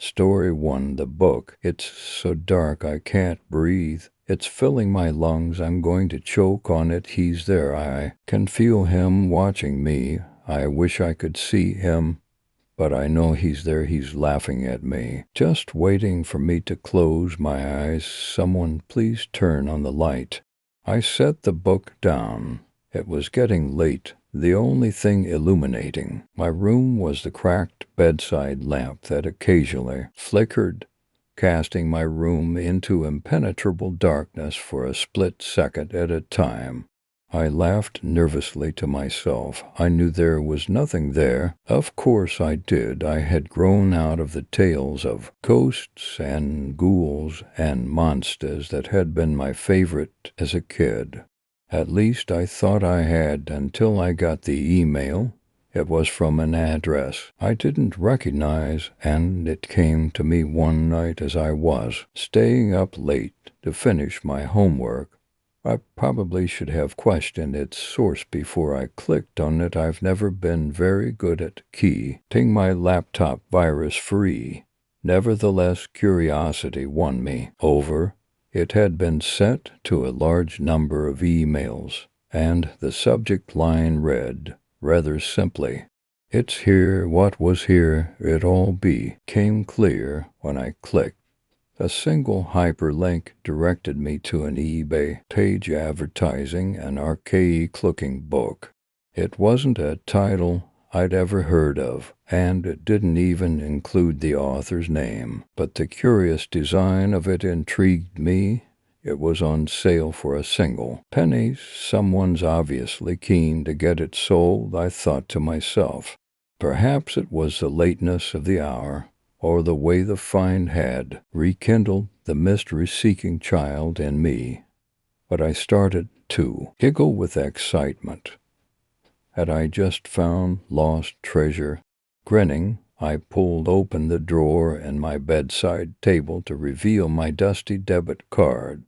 Story 1, the book. It's so dark I can't breathe. It's filling my lungs, I'm going to choke on it. He's there, I can feel him watching me. I wish I could see him, but I know he's there, he's laughing at me, just waiting for me to close my eyes. Someone please turn on the light. I set the book down. It was getting late. The only thing illuminating my room was the cracked bedside lamp that occasionally flickered, casting my room into impenetrable darkness for a split second at a time. I laughed nervously to myself. I knew there was nothing there. Of course I did. I had grown out of the tales of ghosts and ghouls and monsters that had been my favorite as a kid. At least I thought I had until I got the email. It was from an address I didn't recognize, and it came to me one night as I was staying up late to finish my homework. I probably should have questioned its source before I clicked on it. I've never been very good at keeping my laptop virus-free. Nevertheless, curiosity won me over. It had been sent to a large number of emails, and the subject line read, rather simply, "It's here, what was here, it all became clear when I clicked." A single hyperlink directed me to an eBay page advertising an archaic-looking book. It wasn't a title I'd ever heard of, and it didn't even include the author's name, but the curious design of it intrigued me. It was on sale for a single penny. Someone's obviously keen to get it sold, I thought to myself. Perhaps it was the lateness of the hour, or the way the find had rekindled the mystery-seeking child in me. But I started to giggle with excitement. Had I just found lost treasure? Grinning, I pulled open the drawer in my bedside table to reveal my dusty debit card.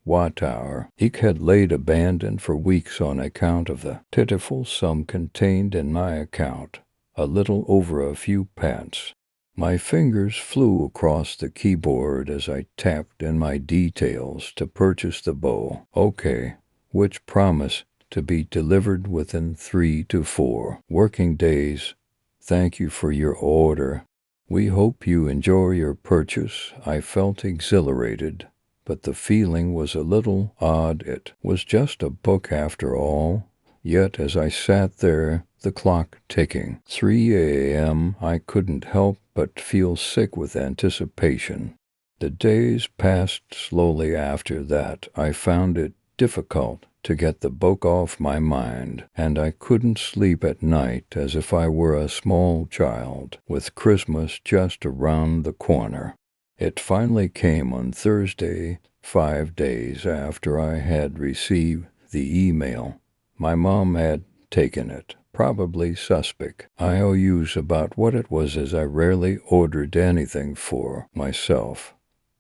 Watt hour. It had laid abandoned for weeks on account of the pitiful sum contained in my account, a little over a few pence. My fingers flew across the keyboard as I tapped in my details to purchase the bow. Okay, which promised to be delivered within 3 to 4 working days. Thank you for your order. We hope you enjoy your purchase. I felt exhilarated, but the feeling was a little odd. It was just a book after all. Yet as I sat there, the clock ticking, 3 a.m., I couldn't help but feel sick with anticipation. The days passed slowly after that. I found it difficult to get the book off my mind, and I couldn't sleep at night as if I were a small child, with Christmas just around the corner. It finally came on Thursday, 5 days after I had received the email. My mom had taken it, probably suspect IOUs about what it was, as I rarely ordered anything for myself.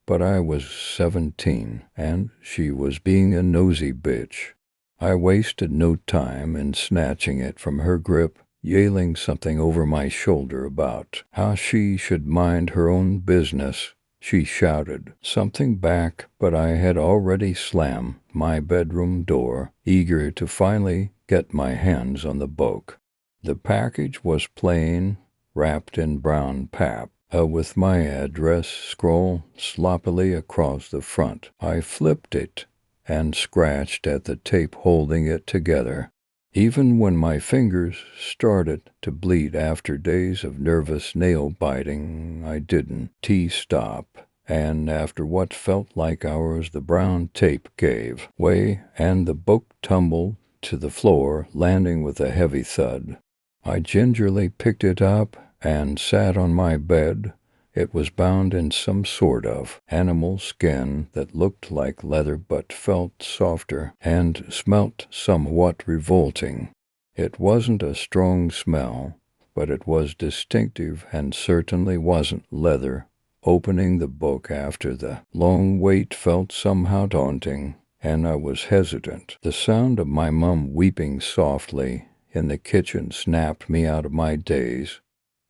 But I was 17, and she was being a nosy bitch. I wasted no time in snatching it from her grip, yelling something over my shoulder about how she should mind her own business. She shouted something back, but I had already slammed my bedroom door, eager to finally get my hands on the book. The package was plain, wrapped in brown pap, with my address scrawled sloppily across the front. I flipped it and scratched at the tape holding it together. Even when my fingers started to bleed after days of nervous nail-biting, I didn't stop, and after what felt like hours, the brown tape gave way, and the book tumbled to the floor, landing with a heavy thud. I gingerly picked it up and sat on my bed. It was bound in some sort of animal skin that looked like leather but felt softer and smelt somewhat revolting. It wasn't a strong smell, but it was distinctive and certainly wasn't leather. Opening the book after the long wait felt somehow daunting, and I was hesitant. The sound of my mom weeping softly in the kitchen snapped me out of my daze.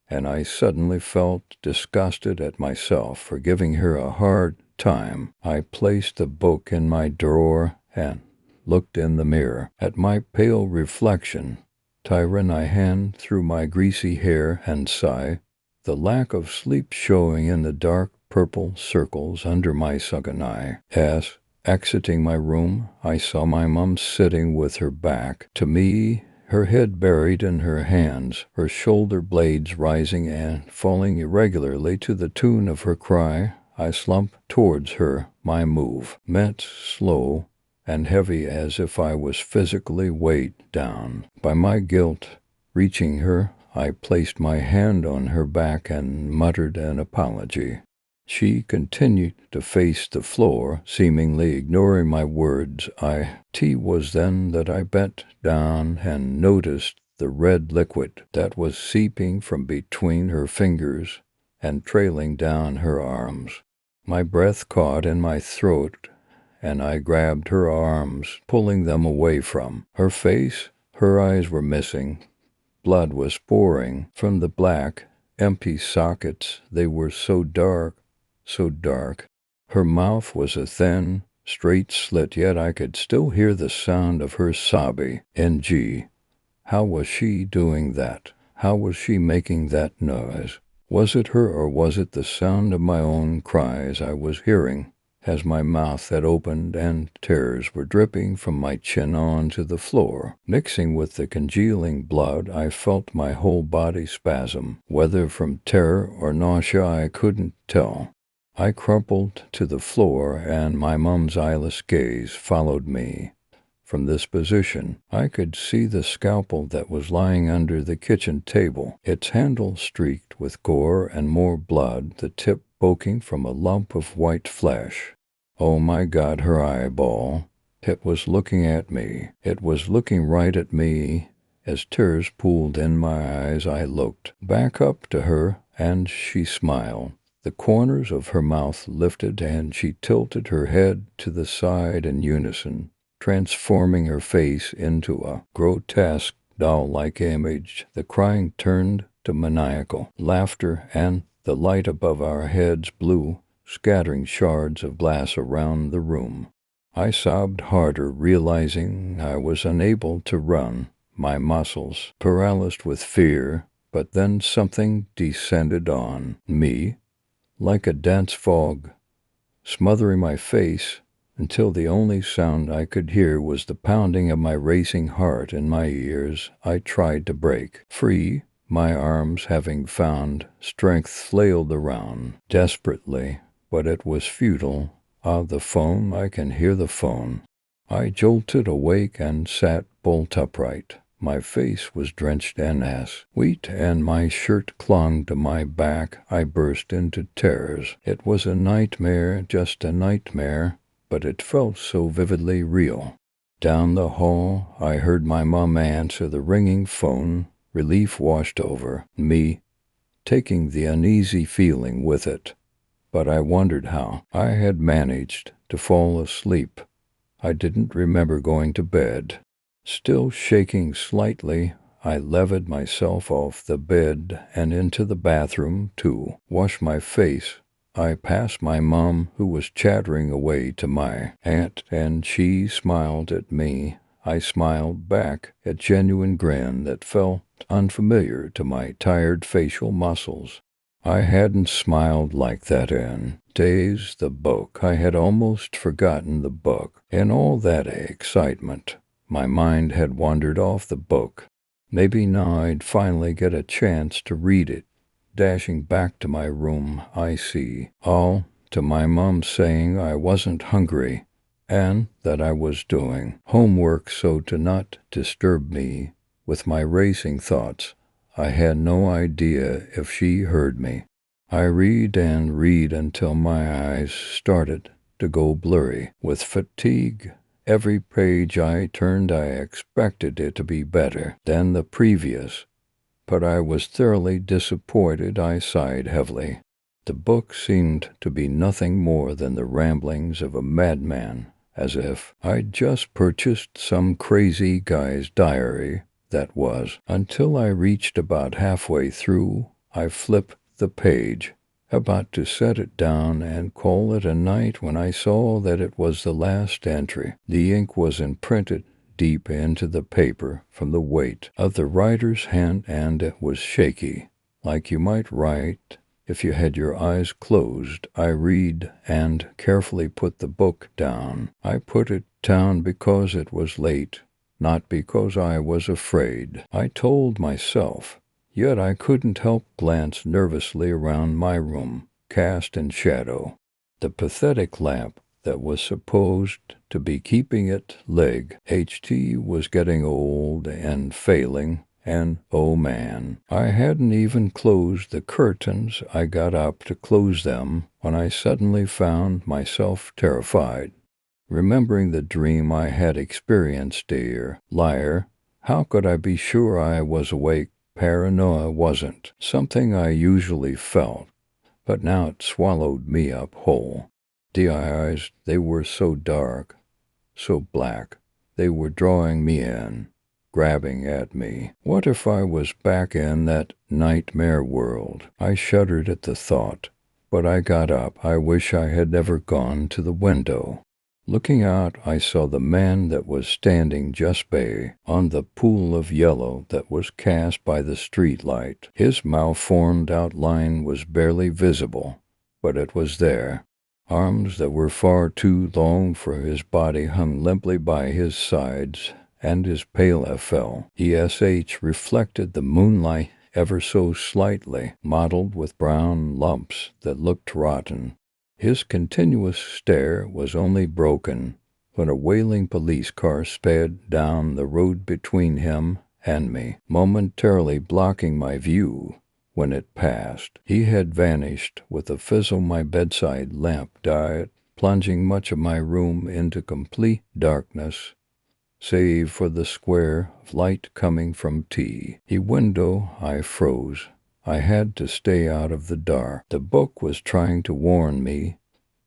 and I suddenly felt disgusted at myself for giving her a hard time. I placed the book in my drawer and looked in the mirror at my pale reflection. Tyron, I hand through my greasy hair and sigh, the lack of sleep showing in the dark purple circles under my sunken eye. As, exiting my room, I saw my mum sitting with her back to me, her head buried in her hands, her shoulder blades rising and falling irregularly to the tune of her cry. I slumped towards her, my move meant slow and heavy, as if I was physically weighed down by my guilt. Reaching her, I placed my hand on her back and muttered an apology. She continued to face the floor, seemingly ignoring my words. It was then that I bent down and noticed the red liquid that was seeping from between her fingers and trailing down her arms. My breath caught in my throat, and I grabbed her arms, pulling them away from her face. Her eyes were missing. Blood was pouring from the black, empty sockets. They were so dark, so dark. Her mouth was a thin, straight slit, yet I could still hear the sound of her sobbing. NG. How was she doing that? How was she making that noise? Was it her, or was it the sound of my own cries I was hearing? As my mouth had opened and tears were dripping from my chin onto the floor, mixing with the congealing blood, I felt my whole body spasm. Whether from terror or nausea, I couldn't tell. I crumpled to the floor, and my mum's eyeless gaze followed me. From this position, I could see the scalpel that was lying under the kitchen table, its handle streaked with gore and more blood, the tip poking from a lump of white flesh. Oh my God, her eyeball. It was looking at me. It was looking right at me. As tears pooled in my eyes, I looked back up to her, and she smiled. The corners of her mouth lifted, and she tilted her head to the side in unison, transforming her face into a grotesque, doll-like image. The crying turned to maniacal laughter, and the light above our heads blew, scattering shards of glass around the room. I sobbed harder, realizing I was unable to run, my muscles paralyzed with fear. But then something descended on me like a dense fog, smothering my face until the only sound I could hear was the pounding of my racing heart in my ears. I tried to break free. My arms, having found strength, flailed around desperately, but it was futile. The phone, I can hear the phone. I jolted awake and sat bolt upright. My face was drenched in sweat, and my shirt clung to my back. I burst into tears. It was a nightmare, just a nightmare, but it felt so vividly real. Down the hall, I heard my mum answer the ringing phone. Relief washed over me, taking the uneasy feeling with it. But I wondered how I had managed to fall asleep. I didn't remember going to bed. Still shaking slightly, I levered myself off the bed and into the bathroom to wash my face. I passed my mom, who was chattering away to my aunt, and she smiled at me. I smiled back, a genuine grin that felt unfamiliar to my tired facial muscles. I hadn't smiled like that in days. The book, I had almost forgotten the book. In all that excitement, my mind had wandered off the book. Maybe now I'd finally get a chance to read it. Dashing back to my room, I see all to my mom saying I wasn't hungry and that I was doing homework, so to not disturb me with my racing thoughts. I had no idea if she heard me. I read and read until my eyes started to go blurry with fatigue. Every page I turned, I expected it to be better than the previous, but I was thoroughly disappointed. I sighed heavily. The book seemed to be nothing more than the ramblings of a madman, as if I'd just purchased some crazy guy's diary. That was until I reached about halfway through. I flipped the page, about to set it down and call it a night when I saw that it was the last entry. The ink was imprinted deep into the paper from the weight of the writer's hand, and it was shaky, like you might write if you had your eyes closed. I read and carefully put the book down. I put it down because it was late, not because I was afraid, I told myself. Yet I couldn't help glance nervously around my room, cast in shadow. The pathetic lamp that was supposed to be keeping it lit was getting old and failing, and oh man, I hadn't even closed the curtains. I got up to close them when I suddenly found myself terrified, remembering the dream I had experienced. Dear liar, how could I be sure I was awake? Paranoia wasn't something I usually felt, but now it swallowed me up whole. The eyes, they were so dark, so black, they were drawing me in, grabbing at me. What if I was back in that nightmare world? I shuddered at the thought, but I got up. I wish I had never gone to the window. Looking out, I saw the man that was standing just on the pool of yellow that was cast by the street light. His malformed outline was barely visible, but it was there. Arms that were far too long for his body hung limply by his sides, and his pale ESH reflected the moonlight ever so slightly, mottled with brown lumps that looked rotten. His continuous stare was only broken when a wailing police car sped down the road between him and me, momentarily blocking my view. When it passed, he had vanished with a fizzle. My bedside lamp died, plunging much of my room into complete darkness, save for the square of light coming from the window. I froze. I had to stay out of the dark. The book was trying to warn me.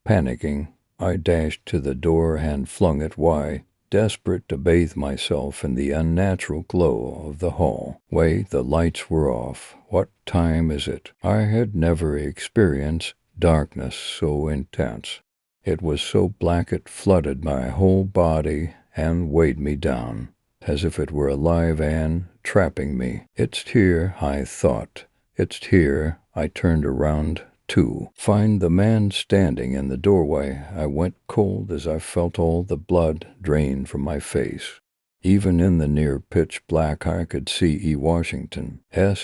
Panicking, I dashed to the door and flung it wide, desperate to bathe myself in the unnatural glow of the hallway. The lights were off. What time is it? I had never experienced darkness so intense. It was so black it flooded my whole body and weighed me down, as if it were alive and trapping me. It's here, I thought. It's here. I turned around to find the man standing in the doorway. I went cold as I felt all the blood drain from my face. Even in the near pitch black I could see E. Washington's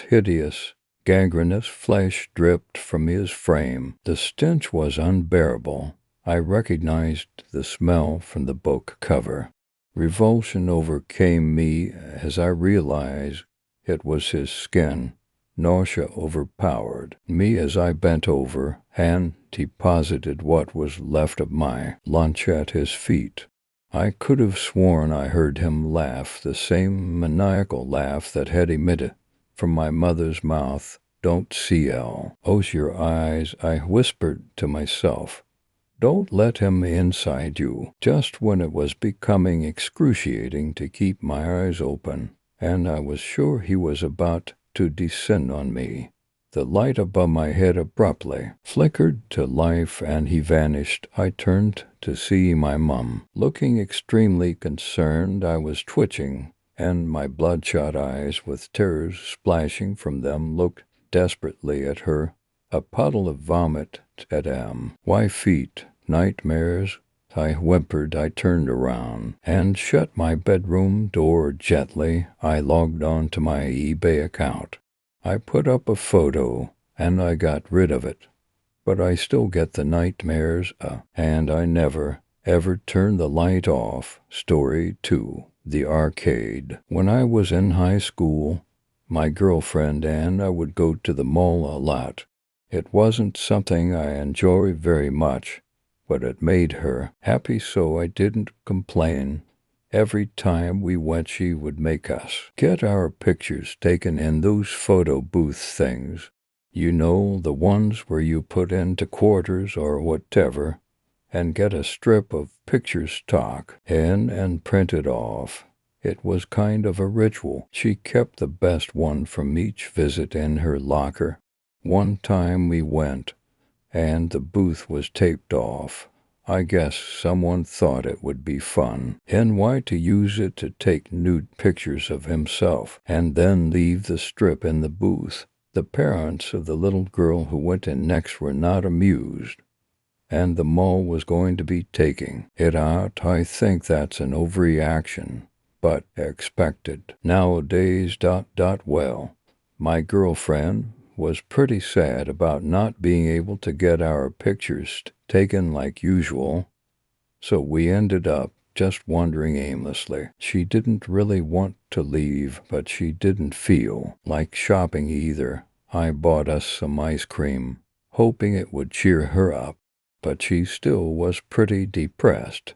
hideous, gangrenous flesh dripped from his frame. The stench was unbearable. I recognized the smell from the book cover. Revulsion overcame me as I realized it was his skin. Nausea overpowered me as I bent over and deposited what was left of my lunch at his feet. I could have sworn I heard him laugh, the same maniacal laugh that had emitted from my mother's mouth. Don't close your eyes, I whispered to myself. Don't let him inside you. Just when it was becoming excruciating to keep my eyes open, and I was sure he was about to descend on me, the light above my head abruptly flickered to life and he vanished. I turned to see my mum, looking extremely concerned. I was twitching, and my bloodshot eyes, with tears splashing from them, looked desperately at her. A puddle of vomit at my feet. Nightmares, I whimpered. I turned around and shut my bedroom door gently. I logged on to my eBay account. I put up a photo and I got rid of it. But I still get the nightmares, and I never, ever turned the light off. Story 2. The Arcade. When I was in high school, my girlfriend and I would go to the mall a lot. It wasn't something I enjoyed very much, but it made her happy, so I didn't complain. Every time we went, she would make us get our pictures taken in those photo booth things. You know, the ones where you put into quarters or whatever and get a strip of picture stock in and print it off. It was kind of a ritual. She kept the best one from each visit in her locker. One time we went, and the booth was taped off. I guess someone thought it would be fun, and why to use it to take nude pictures of himself and then leave the strip in the booth. The parents of the little girl who went in next were not amused, and the mall was going to be taking it out. I think that's an overreaction, but expected nowadays. Well, my girlfriend was pretty sad about not being able to get our pictures taken like usual, so we ended up just wandering aimlessly. She didn't really want to leave, but she didn't feel like shopping either. I bought us some ice cream, hoping it would cheer her up, but she still was pretty depressed.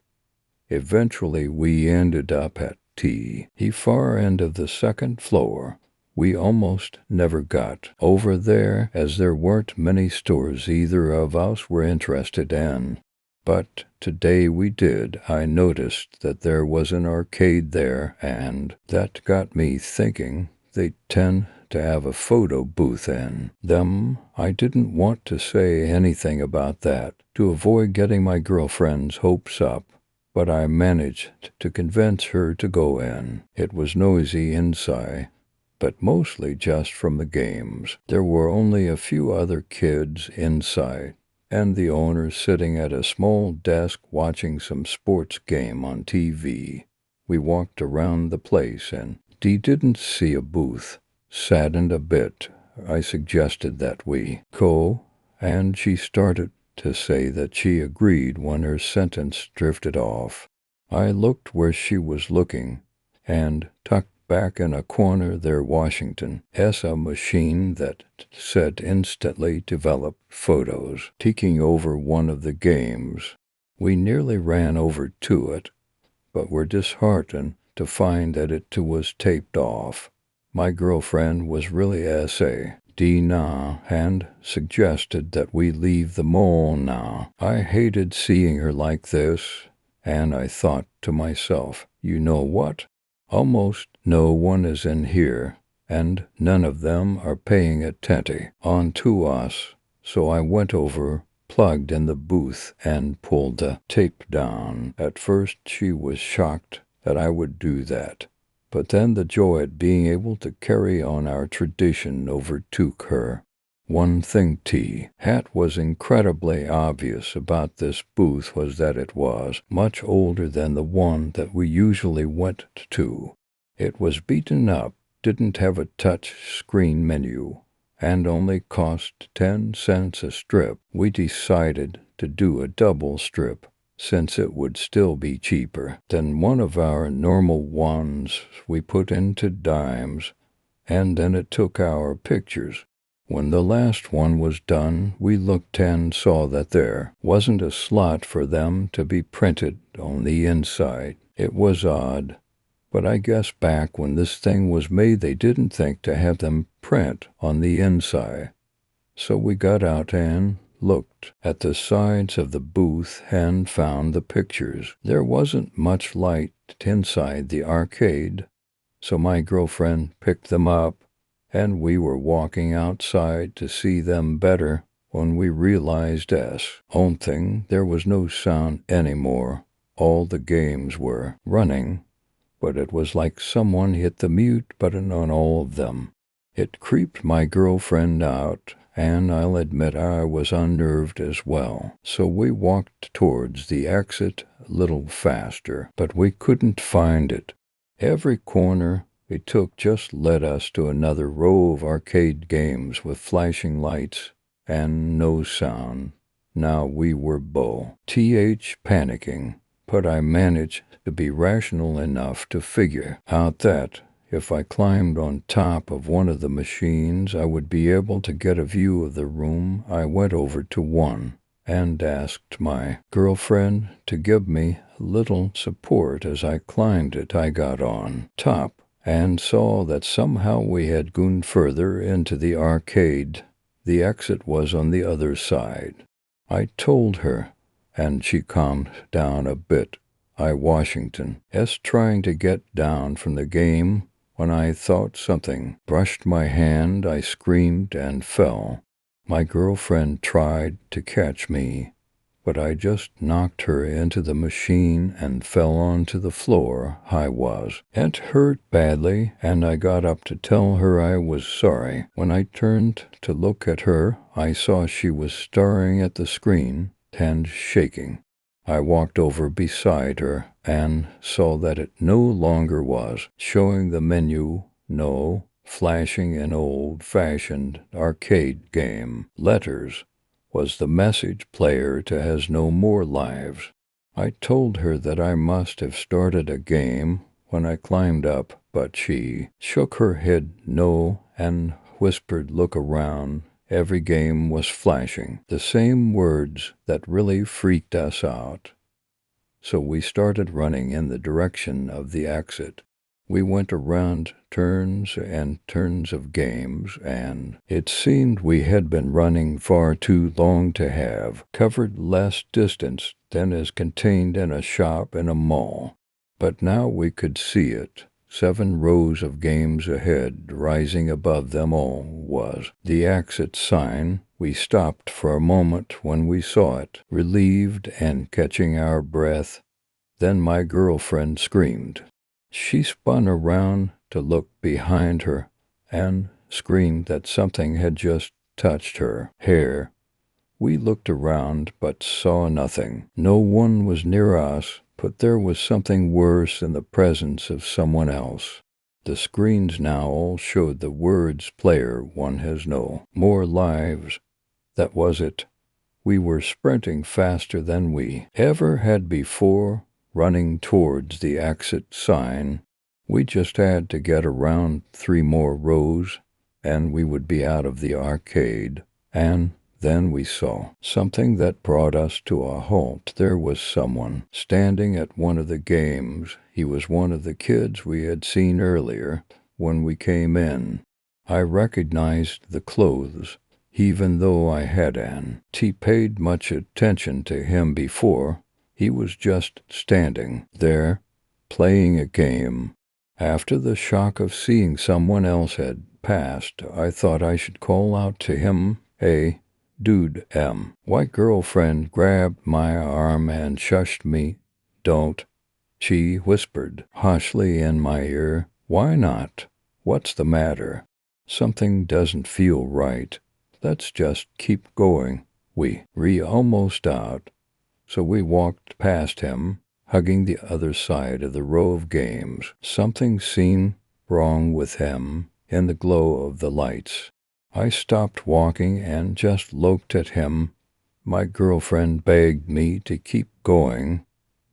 Eventually, we ended up at the far end of the second floor. We almost never got over there, as there weren't many stores either of us were interested in. But today we did. I noticed that there was an arcade there, and that got me thinking they tend to have a photo booth in them. I didn't want to say anything about that to avoid getting my girlfriend's hopes up, but I managed to convince her to go in. It was noisy inside, but mostly just from the games. There were only a few other kids inside, and the owner sitting at a small desk watching some sports game on TV. We walked around the place, and Dee didn't see a booth. Saddened a bit, I suggested that we go, and she started to say that she agreed when her sentence drifted off. I looked where she was looking, and tucked back in a corner there Washington's a machine that said instantly developed photos, taking over one of the games. We nearly ran over to it, but were disheartened to find that it too was taped off. My girlfriend was really Dee now, and suggested that we leave the mall now. I hated seeing her like this, and I thought to myself, you know what? Almost no one is in here, and none of them are paying attention on to us. So I went over, plugged in the booth, and pulled the tape down. At first she was shocked that I would do that, but then the joy at being able to carry on our tradition overtook her. One thing Hat was incredibly obvious about this booth was that it was much older than the one that we usually went to. It was beaten up, didn't have a touch screen menu, and only cost 10 cents a strip. We decided to do a double strip, since it would still be cheaper than one of our normal ones we put into dimes, and then it took our pictures. When the last one was done, we looked and saw that there wasn't a slot for them to be printed on the inside. It was odd, but I guess back when this thing was made they didn't think to have them print on the inside. So we got out and looked at the sides of the booth and found the pictures. There wasn't much light inside the arcade, so my girlfriend picked them up, and we were walking outside to see them better when we realized own thing there was no sound anymore. All the games were running, but it was like someone hit the mute button on all of them. It creeped my girlfriend out, and I'll admit I was unnerved as well. So we walked towards the exit a little faster, but we couldn't find it. Every corner we took just led us to another row of arcade games with flashing lights and no sound. Now we were panicking, but I managed to be rational enough to figure out that if I climbed on top of one of the machines, I would be able to get a view of the room. I went over to one and asked my girlfriend to give me a little support as I climbed it. I got on top and saw that somehow we had gone further into the arcade. The exit was on the other side. I told her, and she calmed down a bit. Washington's trying to get down from the game when I thought something brushed my hand. I screamed and fell. My girlfriend tried to catch me, but I just knocked her into the machine and fell onto the floor I was. It hurt badly, and I got up to tell her I was sorry. When I turned to look at her, I saw she was staring at the screen and shaking. I walked over beside her and saw that it no longer was showing the menu, no, flashing an old-fashioned arcade game. Letters was the message player to has no more lives. I told her that I must have started a game when I climbed up, but she shook her head no and whispered, "Look around." Every game was flashing the same words that really freaked us out. So we started running in the direction of the exit. We went around turns and turns of games, and it seemed we had been running far too long to have covered less distance than is contained in a shop in a mall. But now we could see it. 7 rows of games ahead, rising above them all, was the exit sign. We stopped for a moment when we saw it, relieved and catching our breath. Then my girlfriend screamed. She spun around to look behind her and screamed that something had just touched her hair. We looked around but saw nothing. No one was near us, but there was something worse in the presence of someone else. The screens now all showed the words "Player 1 has no more lives." That was it. We were sprinting faster than we ever had before, running towards the exit sign. We just had to get around 3 more rows, and we would be out of the arcade. And then we saw something that brought us to a halt. There was someone standing at one of the games. He was one of the kids we had seen earlier when we came in. I recognized the clothes, even though I hadn't paid much attention to him before. He was just standing there, playing a game. After the shock of seeing someone else had passed, I thought I should call out to him, "Hey, dude, my girlfriend grabbed my arm and shushed me. "Don't," she whispered harshly in my ear. "Why not? What's the matter? Something doesn't feel right. Let's just keep going." We were almost out, so we walked past him, hugging the other side of the row of games. Something seemed wrong with him in the glow of the lights. I stopped walking and just looked at him. My girlfriend begged me to keep going,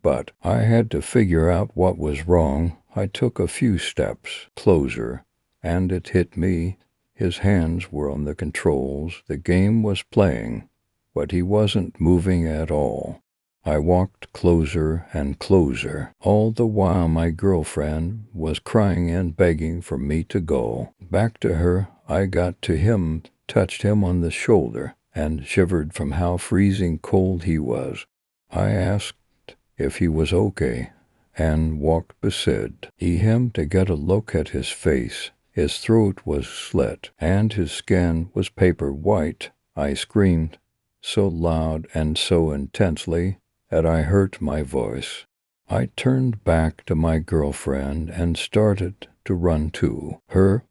but I had to figure out what was wrong. I took a few steps closer, and it hit me. His hands were on the controls. The game was playing, but he wasn't moving at all. I walked closer and closer. All the while my girlfriend was crying and begging for me to go back to her. I got to him, touched him on the shoulder, and shivered from how freezing cold he was. I asked if he was okay, and walked beside him to get a look at his face. His throat was slit, and his skin was paper white. I screamed so loud and so intensely that I hurt my voice. I turned back to my girlfriend and started to run to her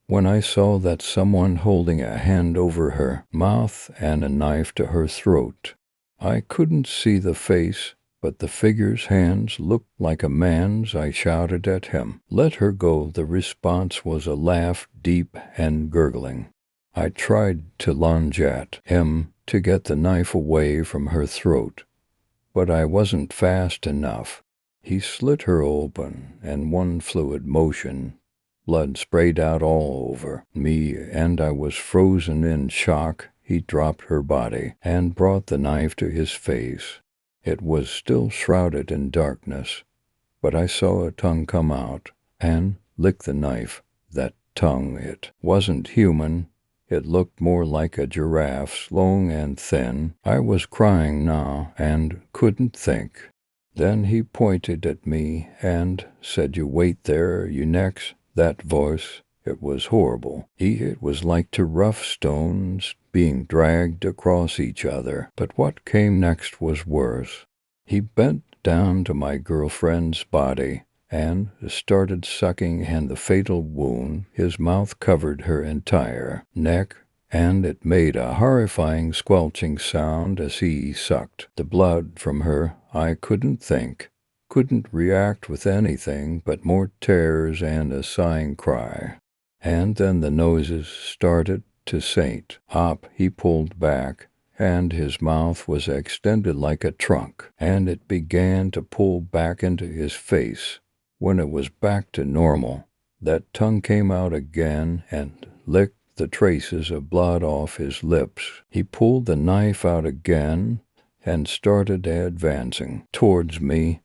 when I saw that someone holding a hand over her mouth and a knife to her throat. I couldn't see the face, but the figure's hands looked like a man's. I shouted at him, "Let her go." The response was a laugh, deep and gurgling. I tried to lunge at him to get the knife away from her throat, but I wasn't fast enough. He slit her open, and one fluid motion, blood sprayed out all over me, and I was frozen in shock. He dropped her body and brought the knife to his face. It was still shrouded in darkness, but I saw a tongue come out and lick the knife. That tongue, it wasn't human. It looked more like a giraffe's, long and thin. I was crying now and couldn't think. Then he pointed at me and said, "You wait there, you next." That voice, It was horrible. It was like two rough stones being dragged across each other. But what came next was worse. He bent down to my girlfriend's body and started sucking, and the fatal wound, his mouth covered her entire neck, and it made a horrifying squelching sound as he sucked the blood from her. I couldn't think, couldn't react with anything but more tears and a sighing cry. And then the noises started to saint up. He pulled back, and his mouth was extended like a trunk, and it began to pull back into his face. When it was back to normal, that tongue came out again and licked the traces of blood off his lips. He pulled the knife out again and started advancing towards me.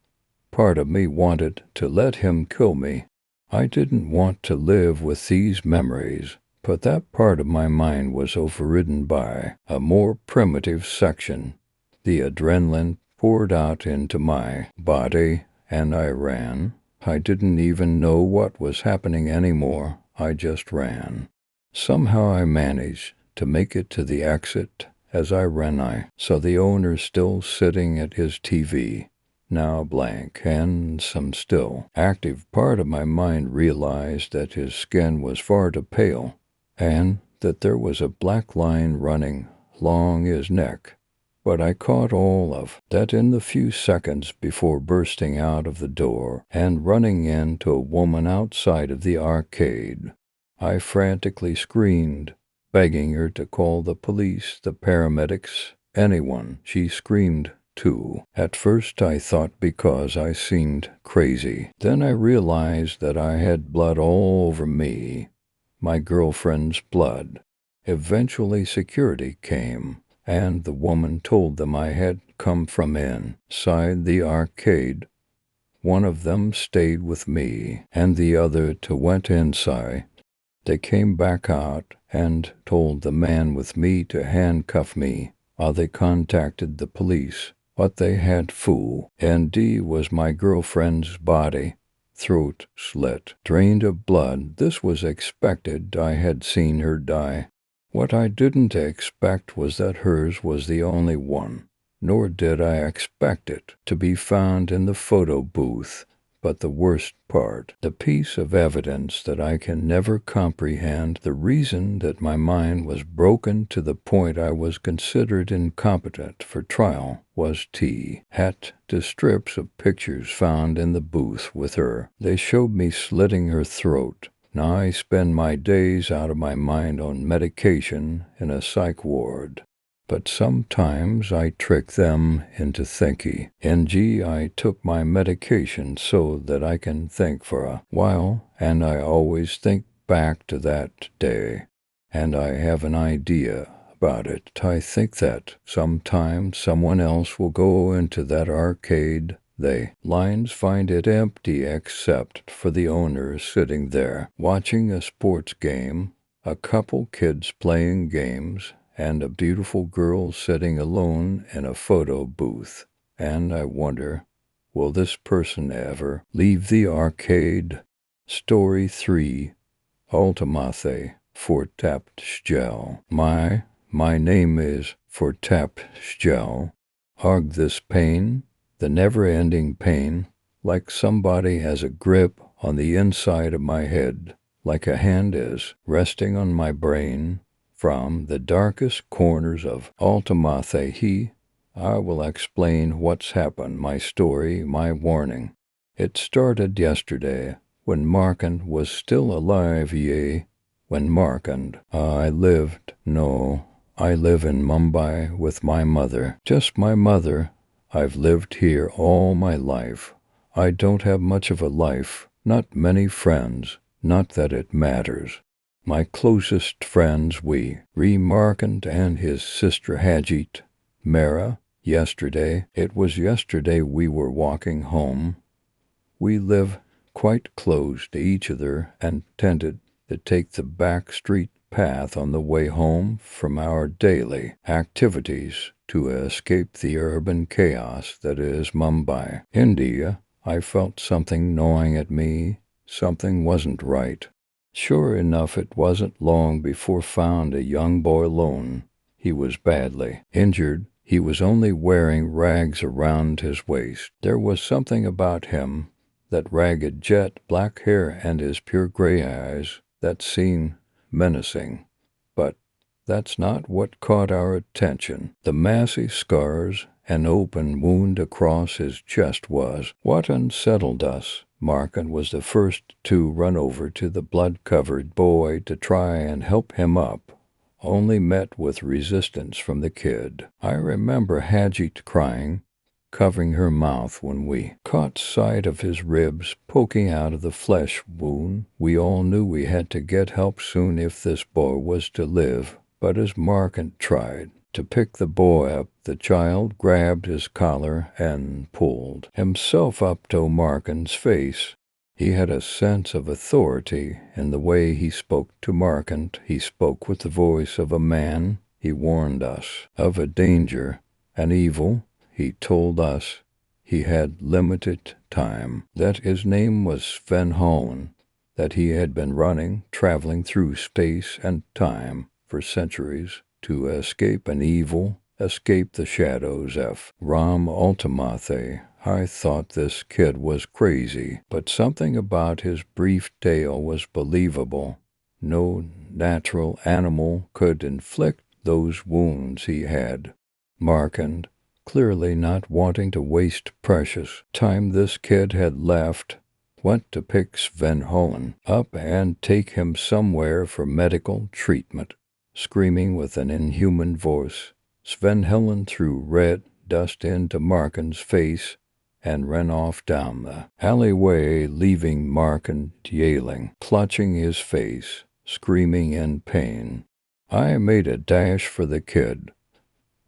Part of me wanted to let him kill me. I didn't want to live with these memories, but that part of my mind was overridden by a more primitive section. The adrenaline poured out into my body, and I ran. I didn't even know what was happening anymore. I just ran. Somehow I managed to make it to the exit. As I ran, I saw the owner still sitting at his TV, now blank, and some still active part of my mind realized that his skin was far too pale, and that there was a black line running along his neck. But I caught all of that in the few seconds before bursting out of the door and running into a woman outside of the arcade. I frantically screamed, begging her to call the police, the paramedics, anyone. She screamed too. At first I thought because I seemed crazy. Then I realized that I had blood all over me, my girlfriend's blood. Eventually security came, and the woman told them I had come from inside the arcade. One of them stayed with me, and the other two went inside. They came back out and told the man with me to handcuff me while they contacted the police. What they had fool, and D was my girlfriend's body, throat slit, drained of blood. This was expected. I had seen her die. What I didn't expect was that hers was the only one, nor did I expect it to be found in the photo booth. But the worst part, the piece of evidence that I can never comprehend, the reason that my mind was broken to the point I was considered incompetent for trial, was T. had the strips of pictures found in the booth with her. They showed me slitting her throat. Now I spend my days out of my mind on medication in a psych ward. But sometimes I trick them into thinking. I took my medication so that I can think for a while, and I always think back to that day, and I have an idea about it. I think that sometime someone else will go into that arcade. The lines find it empty except for the owner sitting there, watching a sports game, a couple kids playing games, and a beautiful girl sitting alone in a photo booth. And I wonder, will this person ever leave the arcade? Story 3. Ultimathe Fortapsgel. My name is Fortapsgel. Arg this pain, the never-ending pain, like somebody has a grip on the inside of my head, like a hand is resting on my brain. From the darkest corners of Ultimathe, I will explain what's happened, my story, my warning. It started yesterday, when Markand was still alive, when Markand. I live in Mumbai with my mother, just my mother. I've lived here all my life. I don't have much of a life, not many friends, not that it matters. My closest friends Markand and his sister Hajit, Mara. It was yesterday we were walking home. We live quite close to each other and tended to take the back street path on the way home from our daily activities to escape the urban chaos that is Mumbai, India. I felt something gnawing at me. Something wasn't right. Sure enough, it wasn't long before found a young boy alone. He was badly injured. He was only wearing rags around his waist. There was something about him, that ragged jet black hair and his pure gray eyes, that seemed menacing. But that's not what caught our attention. The massive scars, an open wound across his chest was what unsettled us. Markin was the first to run over to the blood-covered boy to try and help him up, only met with resistance from the kid. I remember Hajit crying, covering her mouth when we caught sight of his ribs poking out of the flesh wound. We all knew we had to get help soon if this boy was to live. But as Markin tried to pick the boy up, the child grabbed his collar and pulled himself up to Markin's face. He had a sense of authority in the way he spoke to Markin. He spoke with the voice of a man. He warned us of a danger, an evil. He told us he had limited time, that his name was Sven Holland, that he had been traveling through space and time for centuries to escape an evil, escape the shadows of Ram Ultimathe. I thought this kid was crazy, but something about his brief tale was believable. No natural animal could inflict those wounds he had. Markin, clearly not wanting to waste precious time this kid had left, went to pick Sven Holland up and take him somewhere for medical treatment. Screaming with an inhuman voice, Sven Holland threw red dust into Markin's face and ran off down the alleyway, leaving Markin yelling, clutching his face, screaming in pain. I made a dash for the kid,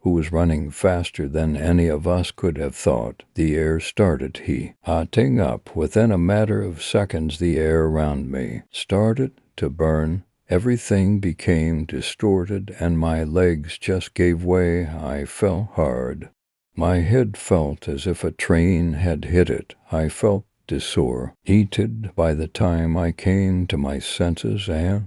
who was running faster than any of us could have thought. The air started heating up. Within a matter of seconds, the air around me started to burn. Everything became distorted, and my legs just gave way. I fell hard. My head felt as if a train had hit it. I felt disoriented by the time I came to my senses and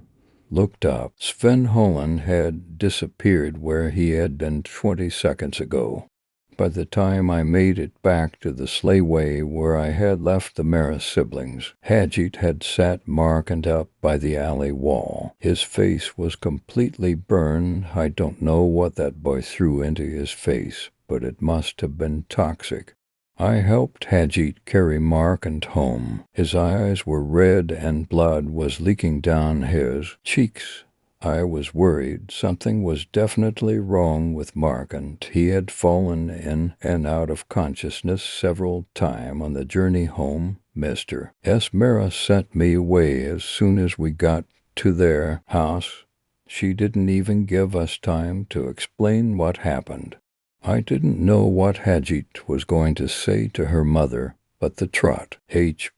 looked up. Sven Holland had disappeared where he had been 20 seconds ago. By the time I made it back to the sleighway where I had left the Maris siblings, Hajit had sat Markin up by the alley wall. His face was completely burned. I don't know what that boy threw into his face, but it must have been toxic. I helped Hajit carry Markin home. His eyes were red and blood was leaking down his cheeks. I was worried. Something was definitely wrong with Markin. He had fallen in and out of consciousness several times on the journey home. Mr. Esmera sent me away as soon as we got to their house. She didn't even give us time to explain what happened. I didn't know what Hajit was going to say to her mother, but the trot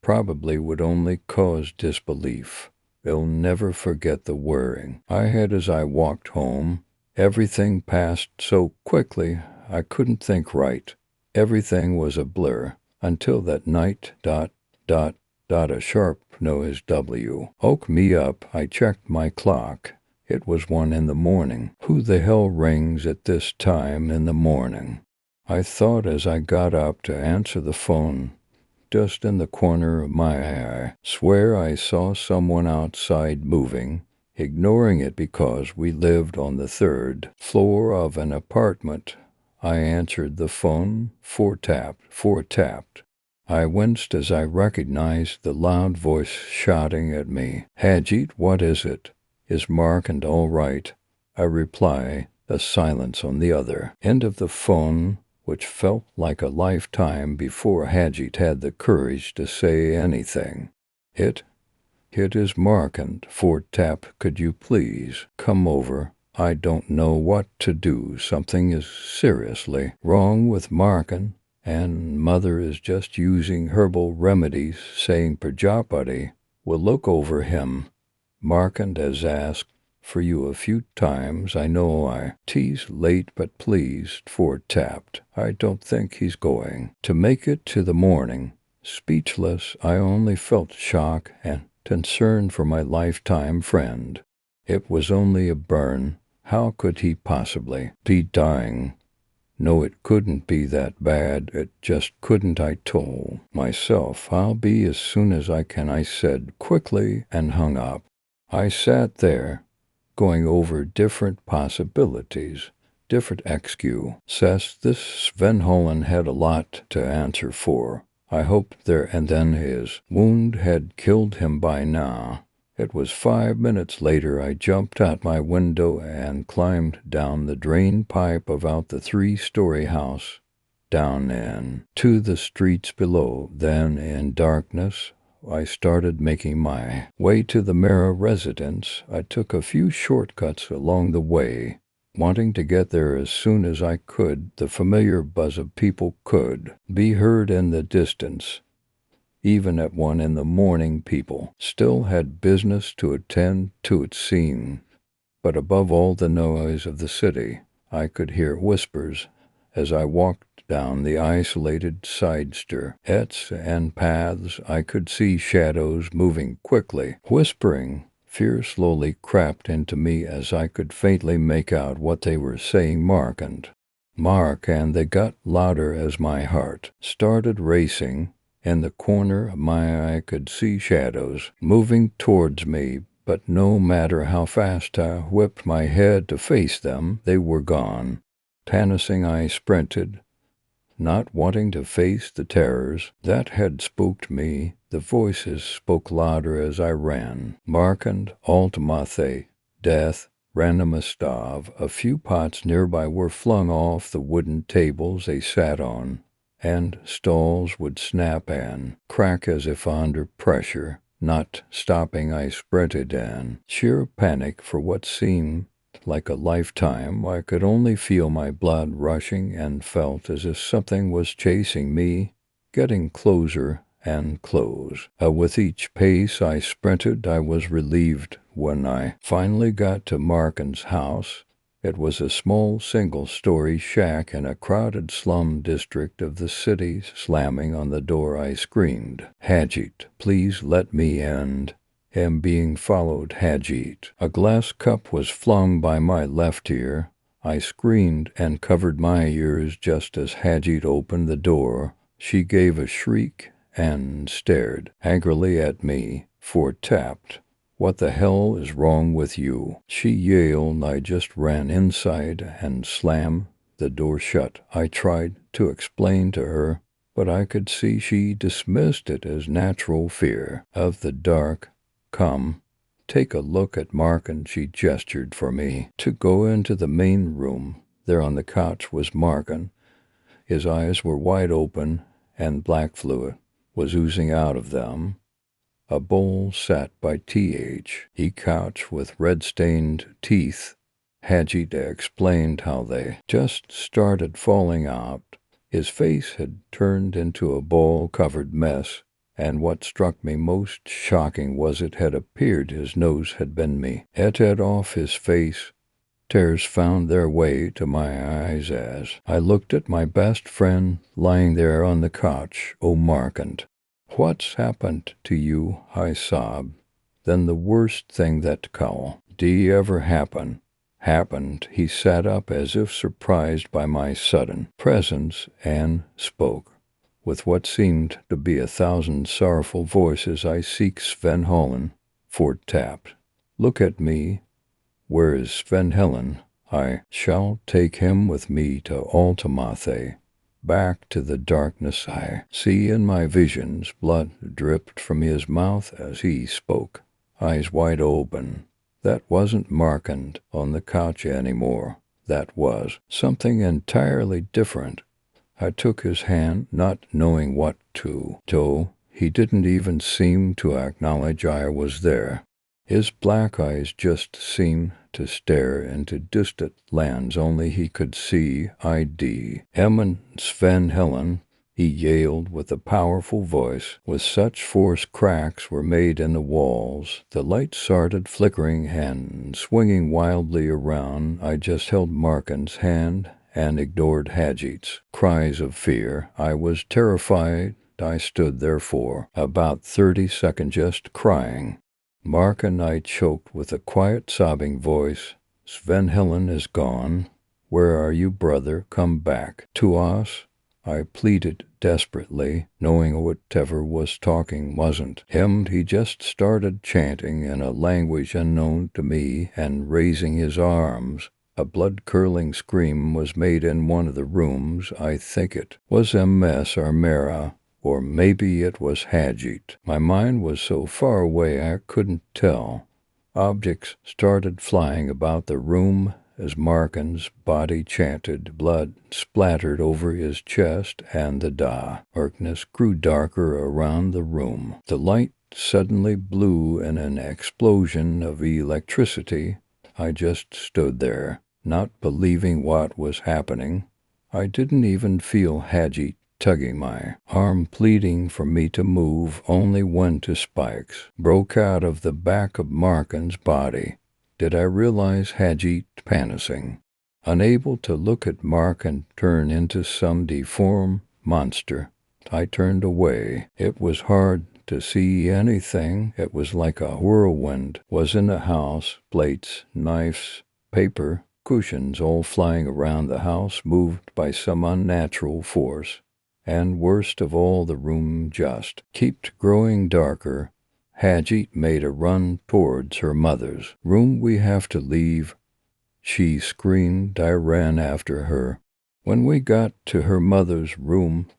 probably would only cause disbelief. They'll never forget the worrying I had as I walked home. Everything passed so quickly I couldn't think right. Everything was a blur until that night. A sharp noise woke me up. I checked my clock. It was 1 in the morning. Who the hell rings at this time in the morning? I thought as I got up to answer the phone. Just in the corner of my eye, swear I saw someone outside moving, ignoring it because we lived on the 3rd floor of an apartment. I answered the phone. 4 tapped. I winced as I recognized the loud voice shouting at me. Hajit, what is it? Is Markin all right? I reply, a silence on the other end of the phone, which felt like a lifetime before Hajit had the courage to say anything. It is Markin. 4 tap. Could you please come over? I don't know what to do. Something is seriously wrong with Markin, and Mother is just using herbal remedies, saying Prajapati will look over him. Markin has asked for you a few times. I know I tease late, but please. 4 tapped. I don't think he's going to make it to the morning. Speechless, I only felt shock and concern for my lifetime friend. It was only a burn. How could he possibly be dying? No, it couldn't be that bad. It just couldn't. I told myself, I'll be as soon as I can, I said quickly, and hung up. I sat there, going over different possibilities, different excuses. This Sven Holland had a lot to answer for. I hoped there, and then his wound had killed him by now. It was 5 minutes later. I jumped out my window and climbed down the drain pipe about the 3-story house, down into the streets below. Then, in darkness, I started making my way to the Mara residence. I took a few shortcuts along the way, wanting to get there as soon as I could. The familiar buzz of people could be heard in the distance. Even at 1 in the morning, people still had business to attend to, it seemed. But above all the noise of the city, I could hear whispers as I walked down the isolated side streets and paths. I could see shadows moving quickly, whispering. Fear slowly crept into me as I could faintly make out what they were saying. Mark, and they got louder as my heart started racing. In the corner of my eye I could see shadows moving towards me, but no matter how fast I whipped my head to face them, they were gone. Panting, I sprinted, not wanting to face the terrors that had spooked me. The voices spoke louder as I ran. Markand, Altamathe, death, Randomastov. A few pots nearby were flung off the wooden tables they sat on, and stalls would snap and crack as if under pressure. Not stopping, I sprinted in sheer panic for what seemed like a lifetime. I could only feel my blood rushing and felt as if something was chasing me, getting closer and close. With each pace I sprinted, I was relieved when I finally got to Markin's house. It was a small single-story shack in a crowded slum district of the city. Slamming on the door, I screamed, "Hajit, please let me in." Am being followed, Hajit. A glass cup was flung by my left ear. I screamed and covered my ears just as Hajit opened the door. She gave a shriek and stared angrily at me. Ford tapped. "What the hell is wrong with you?" she yelled. I just ran inside and slammed the door shut. I tried to explain to her, but I could see she dismissed it as natural fear of the dark. "Come, take a look at Mark," and she gestured for me to go into the main room. There on the couch was Markin. His eyes were wide open, and black fluid was oozing out of them. A bowl sat by He couch with red-stained teeth. Hajit explained how they just started falling out. His face had turned into a ball-covered mess, and what struck me most shocking was it had appeared his nose had been ate off his face. Tears found their way to my eyes as I looked at my best friend lying there on the couch. "Oh, Markand, what's happened to you?" I sobbed. Then the worst thing that could ever happened. He sat up as if surprised by my sudden presence and spoke. With what seemed to be 1,000 sorrowful voices, "I seek Sven Holland." Ford tapped. "Look at me. Where is Sven Holland? I shall take him with me to Altamathe, back to the darkness." I see in my visions blood dripped from his mouth as he spoke, eyes wide open. That wasn't Markand on the couch anymore. That was something entirely different. I took his hand, not knowing what to do. He didn't even seem to acknowledge I was there. His black eyes just seemed to stare into distant lands. Only he could see ID. "Emmen Sven Helen," he yelled with a powerful voice. With such force, cracks were made in the walls. The light started flickering and swinging wildly around. I just held Markin's hand and ignored Hajit's cries of fear. I was terrified I stood there for about 30 seconds just crying. Mark and I choked with a quiet sobbing voice. Sven Helen is gone. Where are you, brother? Come back to us. I pleaded desperately, knowing whatever was talking wasn't him. He just started chanting in a language unknown to me and raising his arms. A blood-curdling scream was made in one of the rooms. I think it was MS or Mara, or maybe it was Hajit. My mind was so far away I couldn't tell. Objects started flying about the room as Markin's body chanted. Blood splattered over his chest, and the darkness grew darker around the room. The light suddenly blew in an explosion of electricity. I just stood there, not believing what was happening. I didn't even feel Hajit tugging my arm, pleading for me to move, only when two spikes broke out of the back of Markin's body did I realize Hajit panicking. Unable to look at Mark and turn into some deformed monster, I turned away. It was hard to see anything. It was like a whirlwind was in the house. Plates, knives, paper, cushions all flying around the house, moved by some unnatural force. And worst of all, the room just kept growing darker. Hajit made a run towards her mother's room. We have to leave, she screamed. I ran after her. When we got to her mother's room,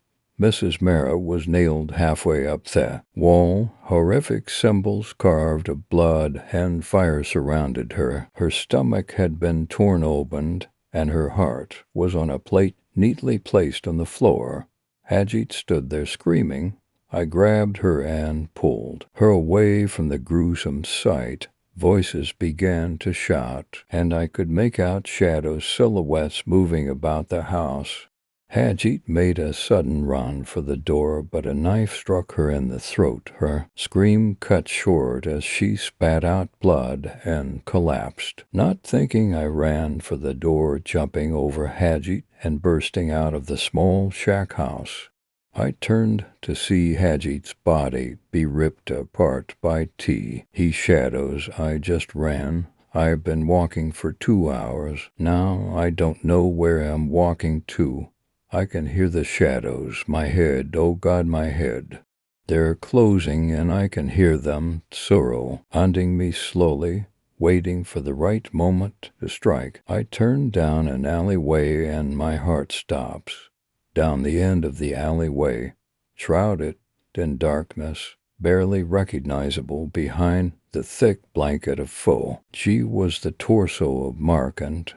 Mrs. Mara was nailed halfway up the wall. Horrific symbols carved of blood and fire surrounded her. Her stomach had been torn open, and her heart was on a plate neatly placed on the floor. Hajit stood there screaming. I grabbed her and pulled her away from the gruesome sight. Voices began to shout, and I could make out shadow silhouettes moving about the house. Hajit made a sudden run for the door, but a knife struck her in the throat. Her scream cut short as she spat out blood and collapsed. Not thinking, I ran for the door, jumping over Hajit and bursting out of the small shack house. I turned to see Hajit's body be ripped apart by his shadows. I just ran. I've been walking for 2 hours. Now I don't know where I'm walking to. I can hear the shadows. My head, oh God, my head. They're closing, and I can hear them surrounding me slowly, waiting for the right moment to strike. I turn down an alleyway, and my heart stops. Down the end of the alleyway, shrouded in darkness, barely recognizable behind the thick blanket of fog. She was the torso of Mark, and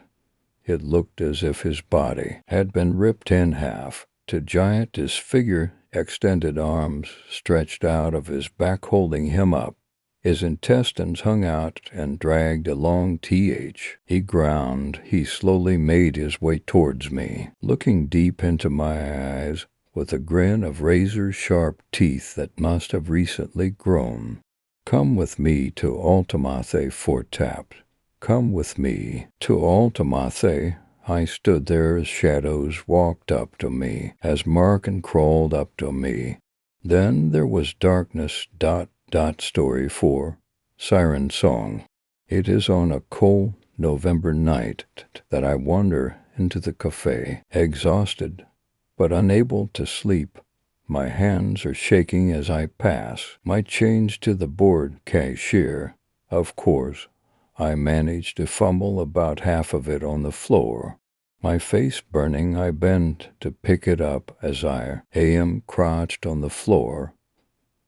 it looked as if his body had been ripped in half. To giant, his figure, extended arms stretched out of his back holding him up. His intestines hung out and dragged along. He ground. He slowly made his way towards me, looking deep into my eyes with a grin of razor-sharp teeth that must have recently grown. Come with me to Altamathe, Fortapt. Come with me to Altamathe. I stood there as shadows walked up to me, as Markin crawled up to me. Then there was darkness. Story 4. Siren Song. It is on a cold November night that I wander into the cafe, exhausted but unable to sleep. My hands are shaking as I pass my change to the bored cashier. Of course, I manage to fumble about half of it on the floor. My face burning, I bend to pick it up as I am crouched on the floor.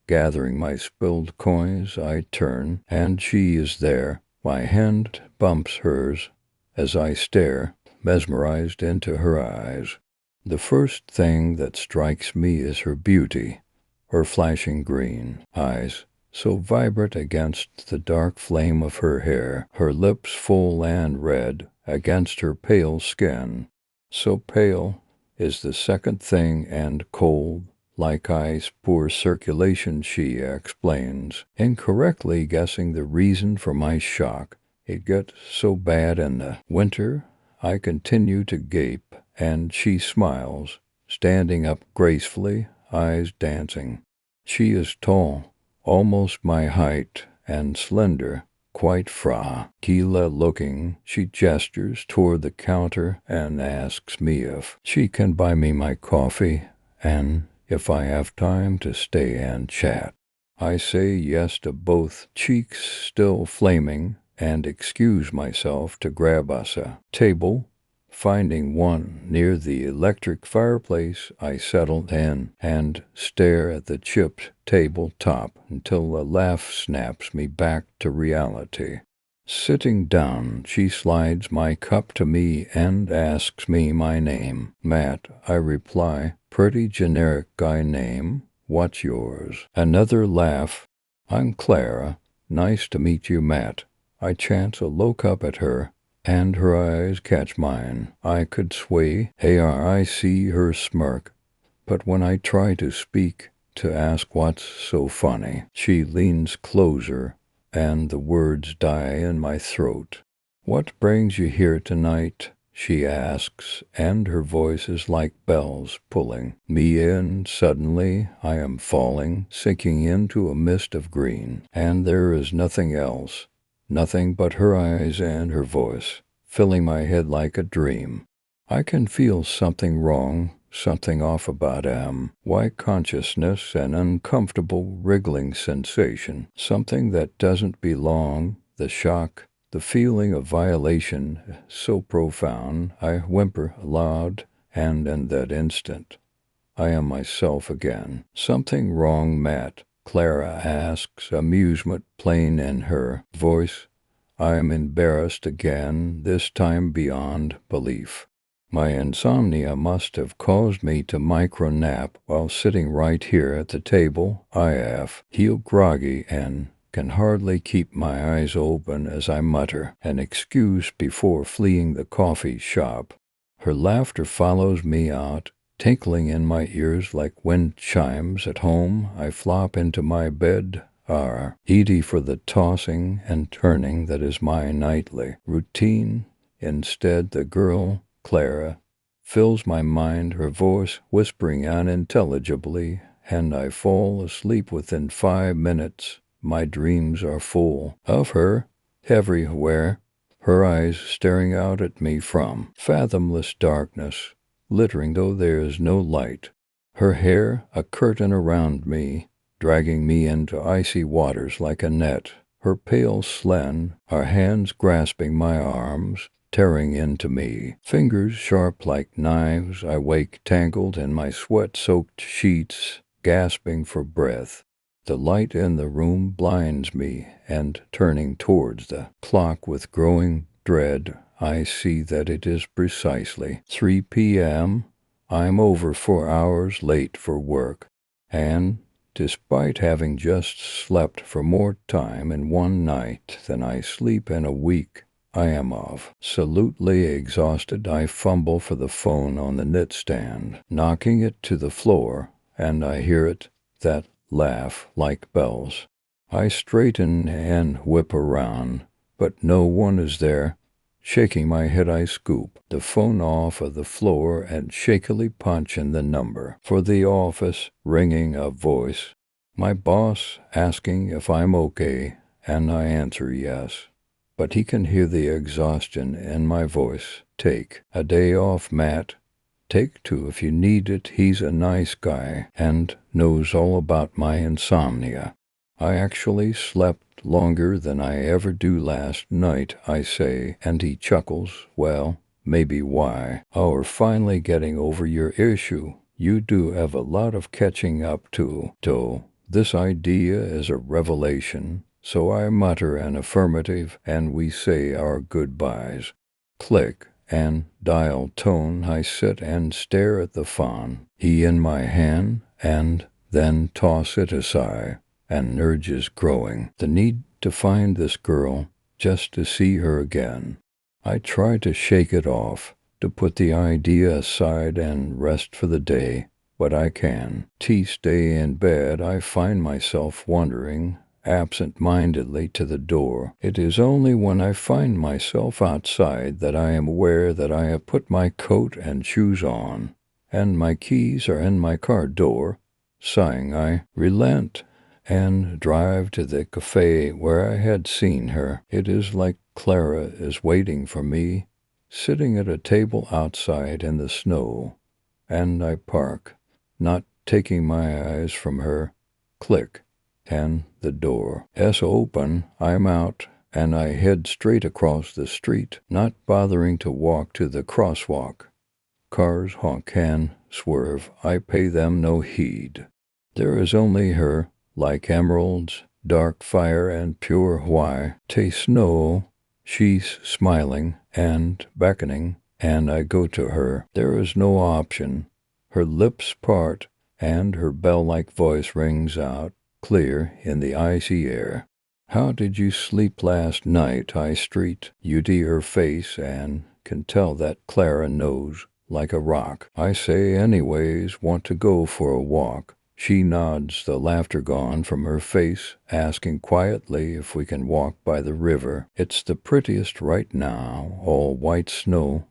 Gathering my spilled coins, I turn, and she is there. My hand bumps hers as I stare, mesmerized, into her eyes. The first thing that strikes me is her beauty, her flashing green eyes, so vibrant against the dark flame of her hair, her lips full and red against her pale skin. So pale is the second thing, and cold like ice. Poor circulation, she explains, incorrectly guessing the reason for my shock. It gets so bad in the winter. I continue to gape, and she smiles. Standing up gracefully, eyes dancing. She is tall, almost my height, and slender, quite fragile looking. She gestures toward the counter and asks me if she can buy me my coffee and if I have time to stay and chat. I say yes to both, cheeks still flaming, and excuse myself to grab us a table. Finding one near the electric fireplace, I settle in and stare at the chipped tabletop until a laugh snaps me back to reality. Sitting down, she slides my cup to me and asks me my name. Matt, I reply. Pretty generic guy name. What's yours? Another laugh. I'm Clara. Nice to meet you, Matt. I chance a look up at her, and her eyes catch mine. I could sway. I see her smirk. But when I try to speak, to ask what's so funny, she leans closer, and the words die in my throat. What brings you here tonight? She asks, and her voice is like bells pulling me in. Suddenly, I am falling, sinking into a mist of green, and there is nothing else, nothing but her eyes and her voice, filling my head like a dream. I can feel something wrong, something off about white consciousness, an uncomfortable wriggling sensation, something that doesn't belong, the shock, the feeling of violation so profound, I whimper aloud, and in that instant, I am myself again. Something wrong, Matt? Clara asks, amusement plain in her voice. I am embarrassed again, this time beyond belief. My insomnia must have caused me to micro-nap while sitting right here at the table. I feel groggy and can hardly keep my eyes open as I mutter an excuse before fleeing the coffee shop. Her laughter follows me out, tinkling in my ears like wind chimes. At home, I flop into my bed, ready for the tossing and turning that is my nightly routine. Instead, the girl, Clara, fills my mind, her voice whispering unintelligibly, and I fall asleep within 5 minutes. My dreams are full of her, everywhere, her eyes staring out at me from fathomless darkness, glittering though there is no light, her hair a curtain around me, dragging me into icy waters like a net, her pale her hands grasping my arms, tearing into me, fingers sharp like knives. I wake tangled in my sweat-soaked sheets, gasping for breath. The light in the room blinds me, and turning towards the clock with growing dread, I see that it is precisely 3 p.m. I'm over 4 hours late for work, and despite having just slept for more time in one night than I sleep in a week, I am absolutely exhausted. I fumble for the phone on the nightstand, knocking it to the floor, and I hear it, that laugh like bells. I straighten and whip around, but no one is there. Shaking my head, I scoop the phone off of the floor and shakily punch in the number for the office, ringing a voice. My boss asking if I'm okay, and I answer yes. But he can hear the exhaustion in my voice. Take a day off, Matt. Take 2 if you need it. He's a nice guy and knows all about my insomnia. I actually slept longer than I ever do last night, I say, and he chuckles. Well, maybe why. We're finally getting over your issue. You do have a lot of catching up to. This idea is a revelation. So I mutter an affirmative, and we say our goodbyes. Click and dial tone. I sit and stare at the phone, he in my hand, and then toss it aside. An urge is growing, the need to find this girl, just to see her again. I try to shake it off, to put the idea aside and rest for the day, but I can. Stay in bed, I find myself wandering absent-mindedly to the door. It is only when I find myself outside that I am aware that I have put my coat and shoes on, and my keys are in my car door. Sighing, I relent and drive to the cafe where I had seen her. It is like Clara is waiting for me, sitting at a table outside in the snow, and I park, not taking my eyes from her. Click, and the door is open. I'm out, and I head straight across the street, not bothering to walk to the crosswalk. Cars honk and swerve. I pay them no heed. There is only her, like emeralds, dark fire and pure white snow. She's smiling and beckoning, and I go to her. There is no option. Her lips part, and her bell-like voice rings out, clear in the icy air. How did you sleep last night? I street. You see her face and can tell that Clara knows. Like a rock. I say anyways, want to go for a walk. She nods, the laughter gone from her face, asking quietly if we can walk by the river. It's the prettiest right now, all white snow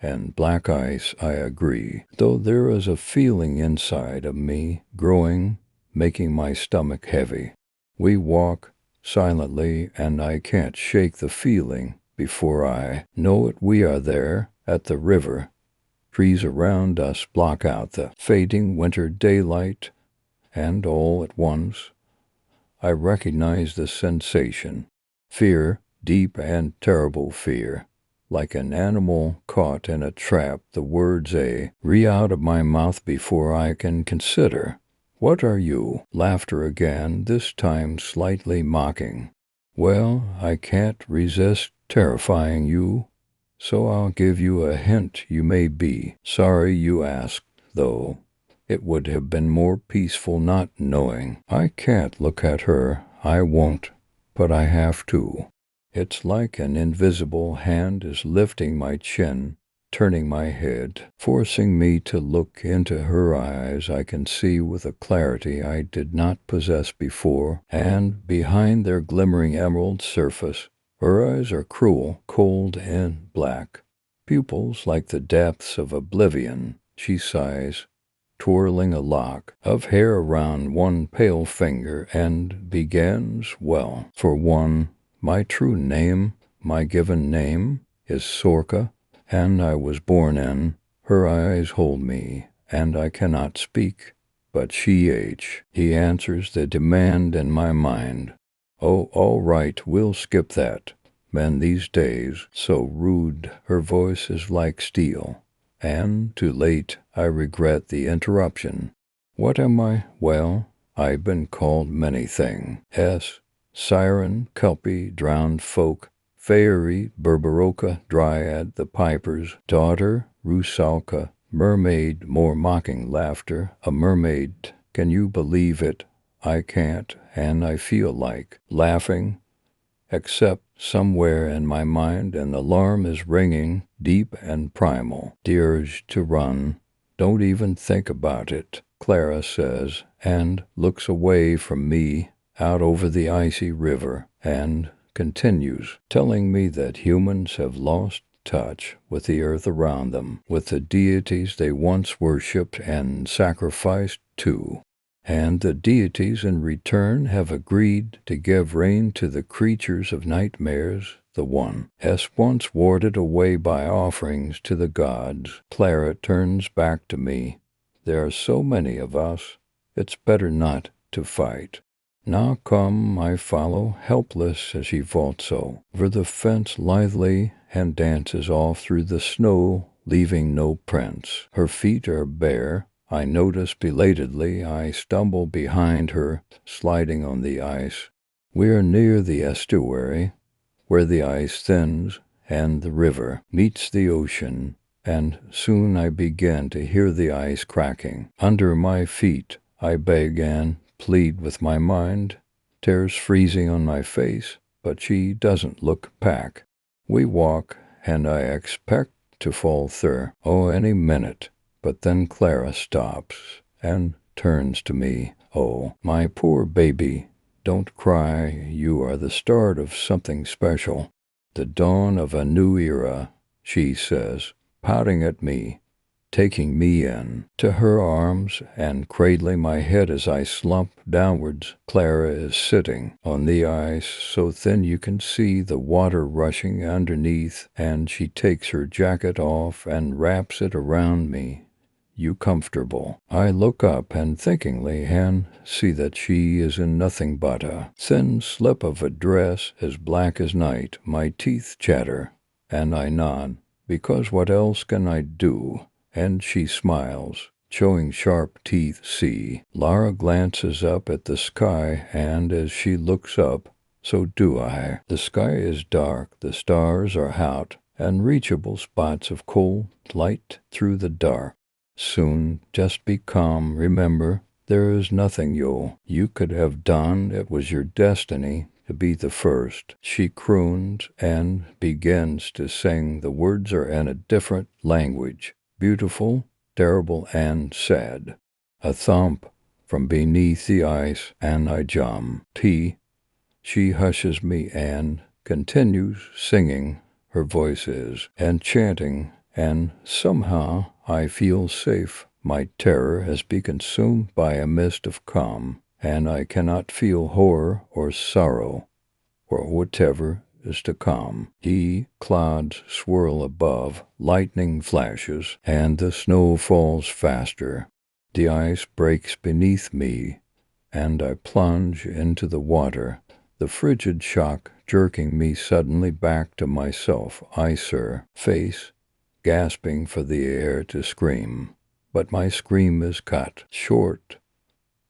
and black ice, I agree, though there is a feeling inside of me growing, making my stomach heavy. We walk silently, and I can't shake the feeling. Before I know it, we are there, at the river. Trees around us block out the fading winter daylight, and all at once I recognize the sensation. Fear, deep and terrible fear. Like an animal caught in a trap, the words re out of my mouth before I can consider. What are you? Laughter again, this time slightly mocking. Well, I can't resist terrifying you. So I'll give you a hint. You may be sorry you asked, though. It would have been more peaceful not knowing. I can't look at her. I won't. But I have to. It's like an invisible hand is lifting my chin, turning my head, forcing me to look into her eyes. I can see with a clarity I did not possess before, and behind their glimmering emerald surface, her eyes are cruel, cold, and black. Pupils like the depths of oblivion. She sighs, twirling a lock of hair around one pale finger, and begins, well, for one, my true name, my given name, is Sorka, and I was born in. Her eyes hold me, and I cannot speak, but he answers the demand in my mind. Oh, all right, we'll skip that. Men these days, so rude, her voice is like steel. And, too late, I regret the interruption. What am I? Well, I've been called many things. Siren, Kelpie, drowned folk, fairy, Berberoka, dryad, the piper's daughter, Rusalka, mermaid, more mocking laughter, a mermaid. Can you believe it? I can't, and I feel like laughing, except somewhere in my mind an alarm is ringing, deep and primal. The urge to run. Don't even think about it, Clara says, and looks away from me, out over the icy river, and continues, telling me that humans have lost touch with the earth around them, with the deities they once worshipped and sacrificed to. And the deities in return have agreed to give rain to the creatures of nightmares, the one once warded away by offerings to the gods. Clara turns back to me. There are so many of us, it's better not to fight. Now come, I follow, helpless as she vaults over the fence lithely and dances off through the snow, leaving no prints. Her feet are bare. I notice belatedly. I stumble behind her, sliding on the ice. We are near the estuary, where the ice thins and the river meets the ocean, and soon I begin to hear the ice cracking under my feet. I beg and plead with my mind, tears freezing on my face, but she doesn't look back. We walk, and I expect to fall through. Oh, any minute. But then Clara stops and turns to me. Oh, my poor baby, don't cry. You are the start of something special. The dawn of a new era, she says, pouting at me. taking me in to her arms and cradling my head as I slump downwards. Clara is sitting on the ice so thin you can see the water rushing underneath, and she takes her jacket off and wraps it around me. You comfortable. I look up and thinkingly see that she is in nothing but a thin slip of a dress as black as night. My teeth chatter, and I nod, because what else can I do? And she smiles, showing sharp teeth. See, Lara glances up at the sky, and as she looks up, so do I. The sky is dark, the stars are out, unreachable spots of cold light through the dark. Soon, just be calm, remember, there is nothing you could have done. It was your destiny to be the first. She croons and begins to sing. The words are in a different language. Beautiful, terrible, and sad. A thump from beneath the ice, and I jump. She hushes me and continues singing. Her voice is enchanting, and somehow I feel safe. My terror has been consumed by a mist of calm, and I cannot feel horror or sorrow, or whatever is to come. Clouds swirl above, lightning flashes, and the snow falls faster. The ice breaks beneath me, and I plunge into the water, the frigid shock jerking me suddenly back to myself. Face, gasping for the air to scream, but my scream is cut short.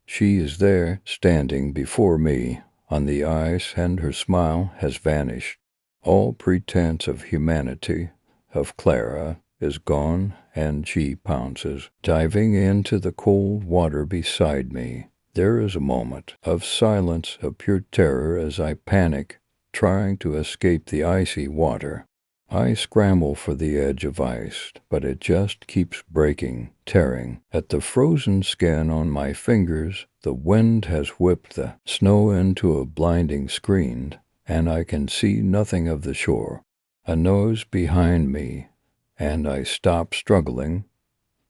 She is there, standing before me on the ice, and her smile has vanished. All pretense of humanity, of Clara, is gone, and she pounces, diving into the cold water beside me. There is a moment of silence, of pure terror as I panic, trying to escape the icy water. I scramble for the edge of ice, but it just keeps breaking, tearing at the frozen skin on my fingers. The wind has whipped the snow into a blinding screen, and I can see nothing of the shore. A noise behind me, and I stop struggling,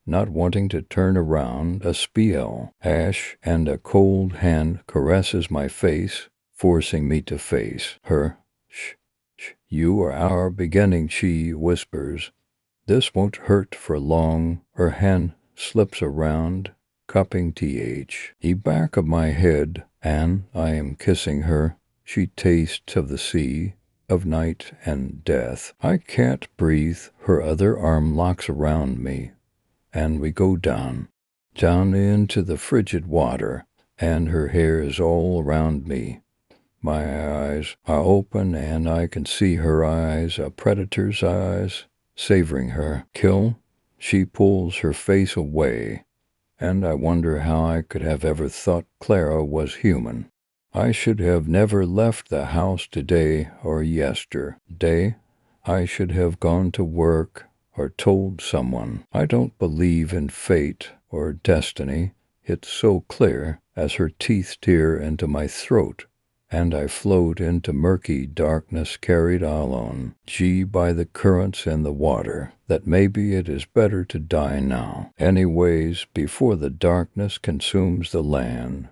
not wanting to turn around. A spiel, ash, and a cold hand caresses my face, forcing me to face her. You are our beginning, she whispers. This won't hurt for long. Her hand slips around, cupping the back of my head, and I am kissing her. She tastes of the sea, of night and death. I can't breathe. Her other arm locks around me, and we go down into the frigid water, and her hair is all around me. My eyes are open, and I can see her eyes, a predator's eyes, savoring her kill. She pulls her face away, and I wonder how I could have ever thought Clara was human. I should have never left the house today or yesterday. I should have gone to work or told someone. I don't believe in fate or destiny. It's so clear as her teeth tear into my throat, and I float into murky darkness, carried alone, by the currents in the water, that maybe it is better to die now, anyways, before the darkness consumes the land.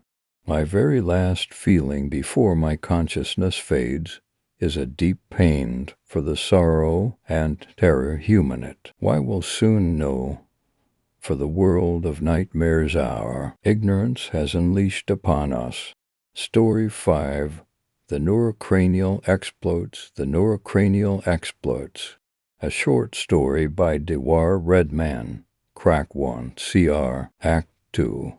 My very last feeling before my consciousness fades is a deep pain for the sorrow and terror human it. Why will soon know, for the world of nightmares our ignorance has unleashed upon us. Story 5. The Neurocranial Exploits. The Neurocranial Exploits. A short story by Dewar Redman. Crack 1. CR. Act 2.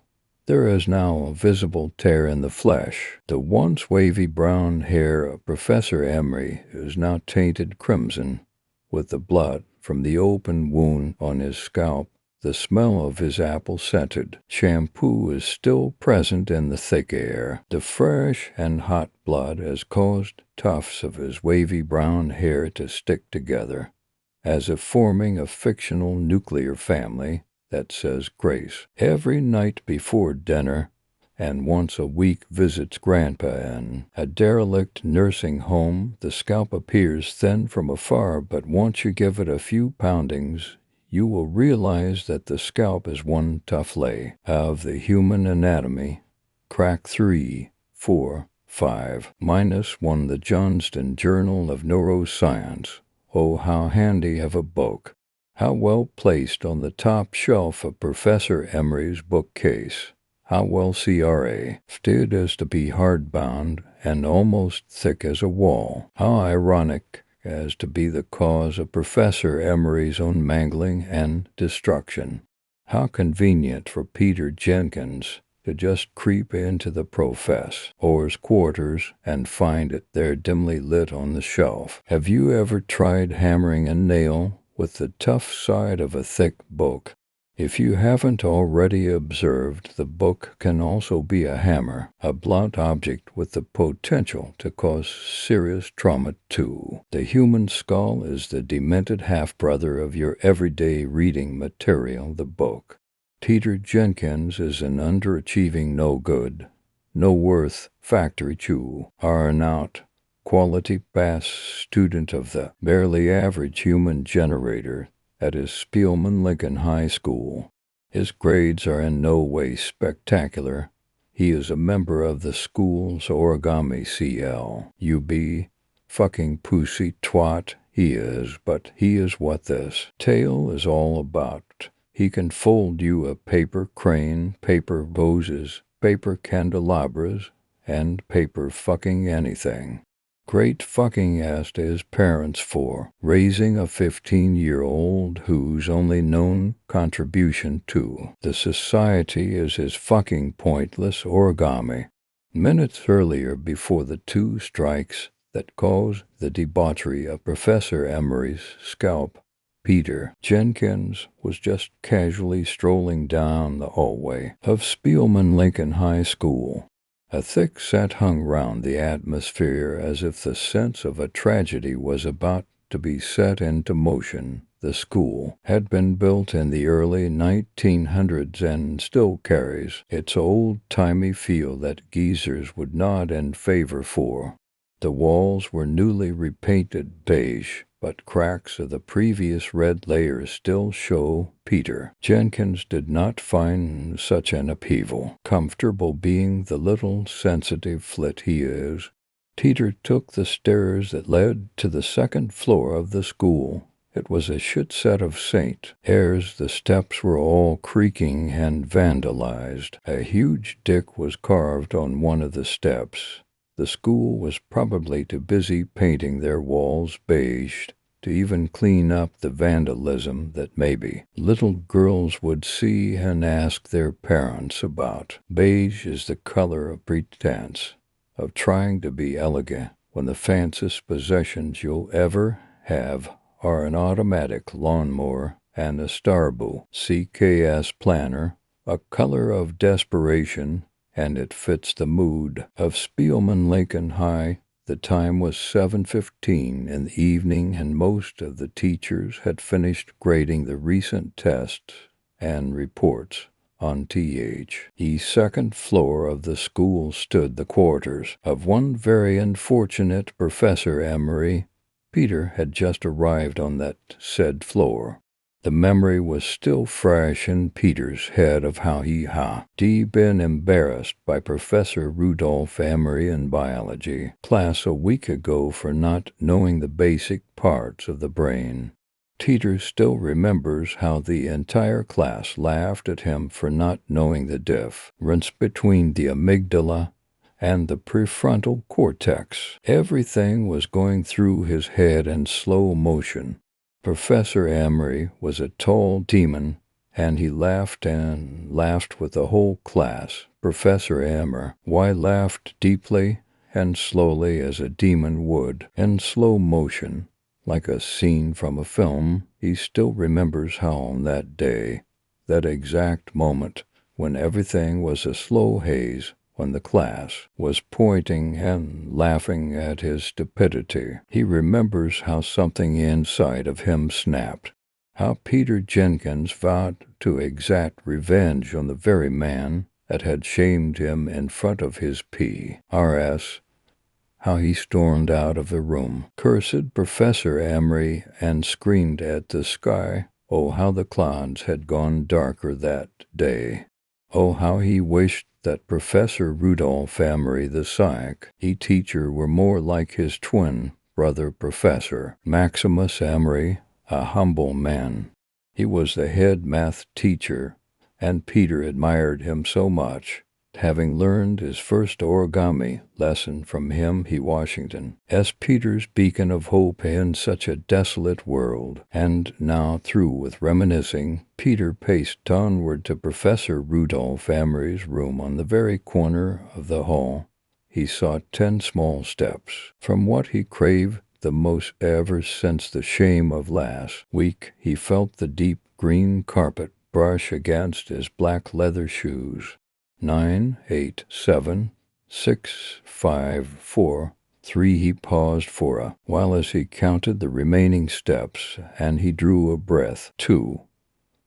There is now a visible tear in the flesh. The once wavy brown hair of Professor Emery is now tainted crimson with the blood from the open wound on his scalp. The smell of his apple-scented shampoo is still present in the thick air. The fresh and hot blood has caused tufts of his wavy brown hair to stick together, as if forming a fictional nuclear family that says grace every night before dinner, and once a week visits Grandpa in a derelict nursing home. The scalp appears thin from afar, but once you give it a few poundings, you will realize that the scalp is one tough lay of the human anatomy. Crack 3, 4, 5, -1 the Johnston Journal of Neuroscience. Oh, how handy of a book. How well placed on the top shelf of Professor Emery's bookcase. How well CRA fitted as to be hardbound and almost thick as a wall. How ironic as to be the cause of Professor Emery's own mangling and destruction. How convenient for Peter Jenkins to just creep into the professor's quarters and find it there dimly lit on the shelf. Have you ever tried hammering a nail with the tough side of a thick book? If you haven't already observed, the book can also be a hammer, a blunt object with the potential to cause serious trauma too. The human skull is the demented half-brother of your everyday reading material, the book. Peter Jenkins is an underachieving no-good, no-worth factory chew, an out quality pass student of the barely average human generator at his Spielman Lincoln High School. His grades are in no way spectacular. He is a member of the school's origami CL. UB, fucking pussy twat he is, but he is what this tale is all about. He can fold you a paper crane, paper roses, paper candelabras, and paper fucking anything. Great fucking ass to his parents for raising a 15-year-old whose only known contribution to the society is his fucking pointless origami. Minutes earlier, before the 2 strikes that caused the debauchery of Professor Emery's scalp, Peter Jenkins was just casually strolling down the hallway of Spielman Lincoln High School. A thick scent hung round the atmosphere as if the sense of a tragedy was about to be set into motion. The school had been built in the early 1900s and still carries its old-timey feel that geezers would nod in favor for. The walls were newly repainted beige, but cracks of the previous red layers still show. Peter Jenkins did not find such an upheaval comfortable, being the little sensitive flit he is. Peter took the stairs that led to the 2nd floor of the school. It was a shit set of St. Airs. The steps were all creaking and vandalized. A huge dick was carved on one of the steps. The school was probably too busy painting their walls beige to even clean up the vandalism that maybe little girls would see and ask their parents about. Beige is the color of pretense, of trying to be elegant, when the fanciest possessions you'll ever have are an automatic lawnmower and a Starbucks CKS planner, a color of desperation, and it fits the mood of Spielman Lincoln High. The time was 7:15 in the evening, and most of the teachers had finished grading the recent tests and reports. On the 2nd floor of the school stood the quarters of one very unfortunate Professor Emery. Peter had just arrived on that said floor. The memory was still fresh in Peter's head of how he had been embarrassed by Professor Rudolph Emery in biology class a week ago for not knowing the basic parts of the brain. Peter still remembers how the entire class laughed at him for not knowing the difference between the amygdala and the prefrontal cortex. Everything was going through his head in slow motion. Professor Emery was a tall demon, and he laughed and laughed with the whole class. Professor Emery laughed deeply and slowly as a demon would, in slow motion, like a scene from a film. He still remembers how on that day, that exact moment, when everything was a slow haze, when the class was pointing and laughing at his stupidity, he remembers how something inside of him snapped, how Peter Jenkins vowed to exact revenge on the very man that had shamed him in front of his PRS, how he stormed out of the room, cursed Professor Emery, and screamed at the sky Oh, how the clouds had gone darker that day. Oh, how he wished that Professor Rudolph Amory, the psych teacher, were more like his twin brother, Professor Maximus Amory, a humble man. He was the head math teacher, and Peter admired him so much. Having learned his first origami lesson from him, Washington, as Peter's beacon of hope in such a desolate world. And now, through with reminiscing, Peter paced onward to Professor Rudolph Amory's room on the very corner of the hall. He saw 10 small steps from what he craved the most ever since the shame of last week. He felt the deep green carpet brush against his black leather shoes. 9, 8, 7, 6, 5, 4, 3. He paused for a while as he counted the remaining steps, and he drew a breath. 2,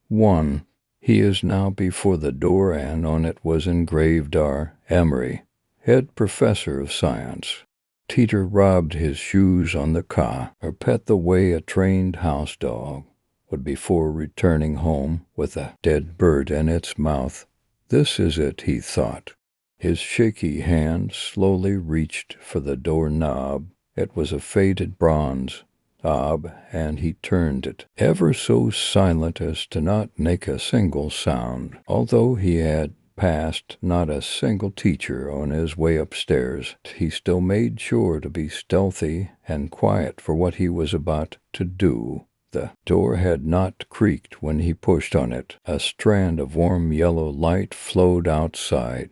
1. He is now before the door, and on it was engraved R. Amory, head professor of science. Peter rubbed his shoes on the car, or pet the way a trained house dog would before returning home with a dead bird in its mouth. This is it, he thought. His shaky hand slowly reached for the doorknob. It was a faded bronze knob, and he turned it, ever so silent as to not make a single sound. Although he had passed not a single teacher on his way upstairs, he still made sure to be stealthy and quiet for what he was about to do. The door had not creaked when he pushed on it. A strand of warm yellow light flowed outside.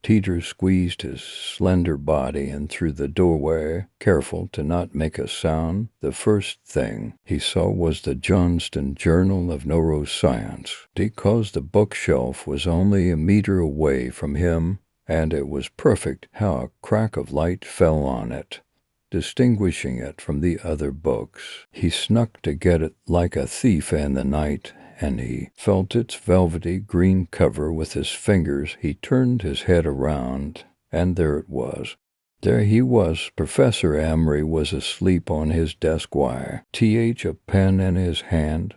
Peter squeezed his slender body in through the doorway, careful to not make a sound. The first thing he saw was the Johnston Journal of Neuroscience, because the bookshelf was only a meter away from him, and it was perfect how a crack of light fell on it, distinguishing it from the other books. He snuck to get it like a thief in the night, and he felt its velvety green cover with his fingers. He turned his head around, and there it was. There he was. Professor Amory was asleep on his desk wire, a pen in his hand,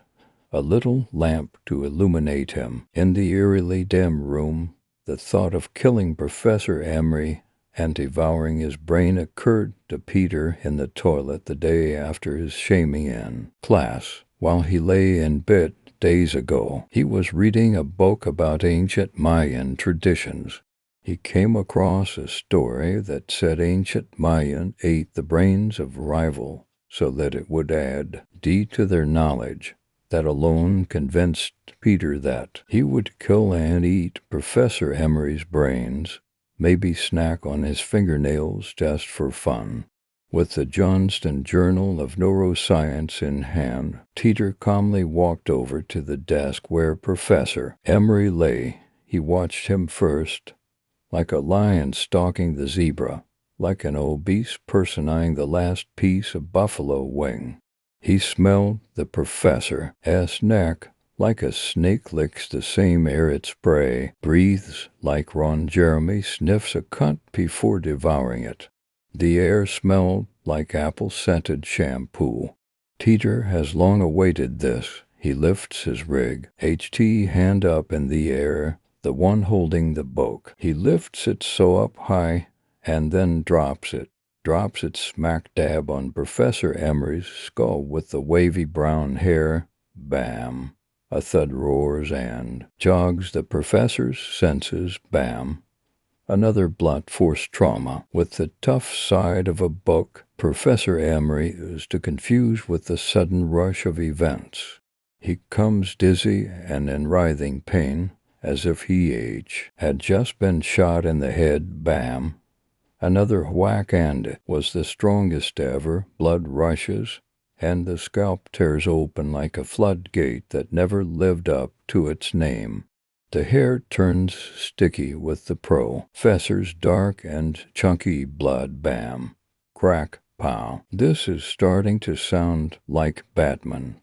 a little lamp to illuminate him. In the eerily dim room, the thought of killing Professor Amory and devouring his brain occurred to Peter in the toilet the day after his shaming in class. While he lay in bed days ago, he was reading a book about ancient Mayan traditions. He came across a story that said ancient Mayan ate the brains of rival so that it would add to their knowledge. That alone convinced Peter that he would kill and eat Professor Amory's brains, maybe snack on his fingernails just for fun. With the Johnston Journal of Neuroscience in hand, Peter calmly walked over to the desk where Professor Amory lay. He watched him first, like a lion stalking the zebra, like an obese person eyeing the last piece of buffalo wing. He smelled the professor's neck, like a snake licks the same air its prey, breathes like Ron Jeremy sniffs a cut before devouring it. The air smelled like apple-scented shampoo. Peter has long awaited this. He lifts his rig, hand up in the air, the one holding the book. He lifts it so up high, and then drops it smack dab on Professor Amory's skull with the wavy brown hair. Bam! A thud roars and jogs the professor's senses. Bam! Another blunt force trauma. With the tough side of a book, Professor Amory is to confuse with the sudden rush of events. He comes dizzy and in writhing pain, as if he had just been shot in the head. Bam! Another whack, and it was the strongest ever. Blood rushes, and the scalp tears open like a floodgate that never lived up to its name. The hair turns sticky with the professor's dark and chunky blood. Bam! Crack! Pow! This is starting to sound like Batman,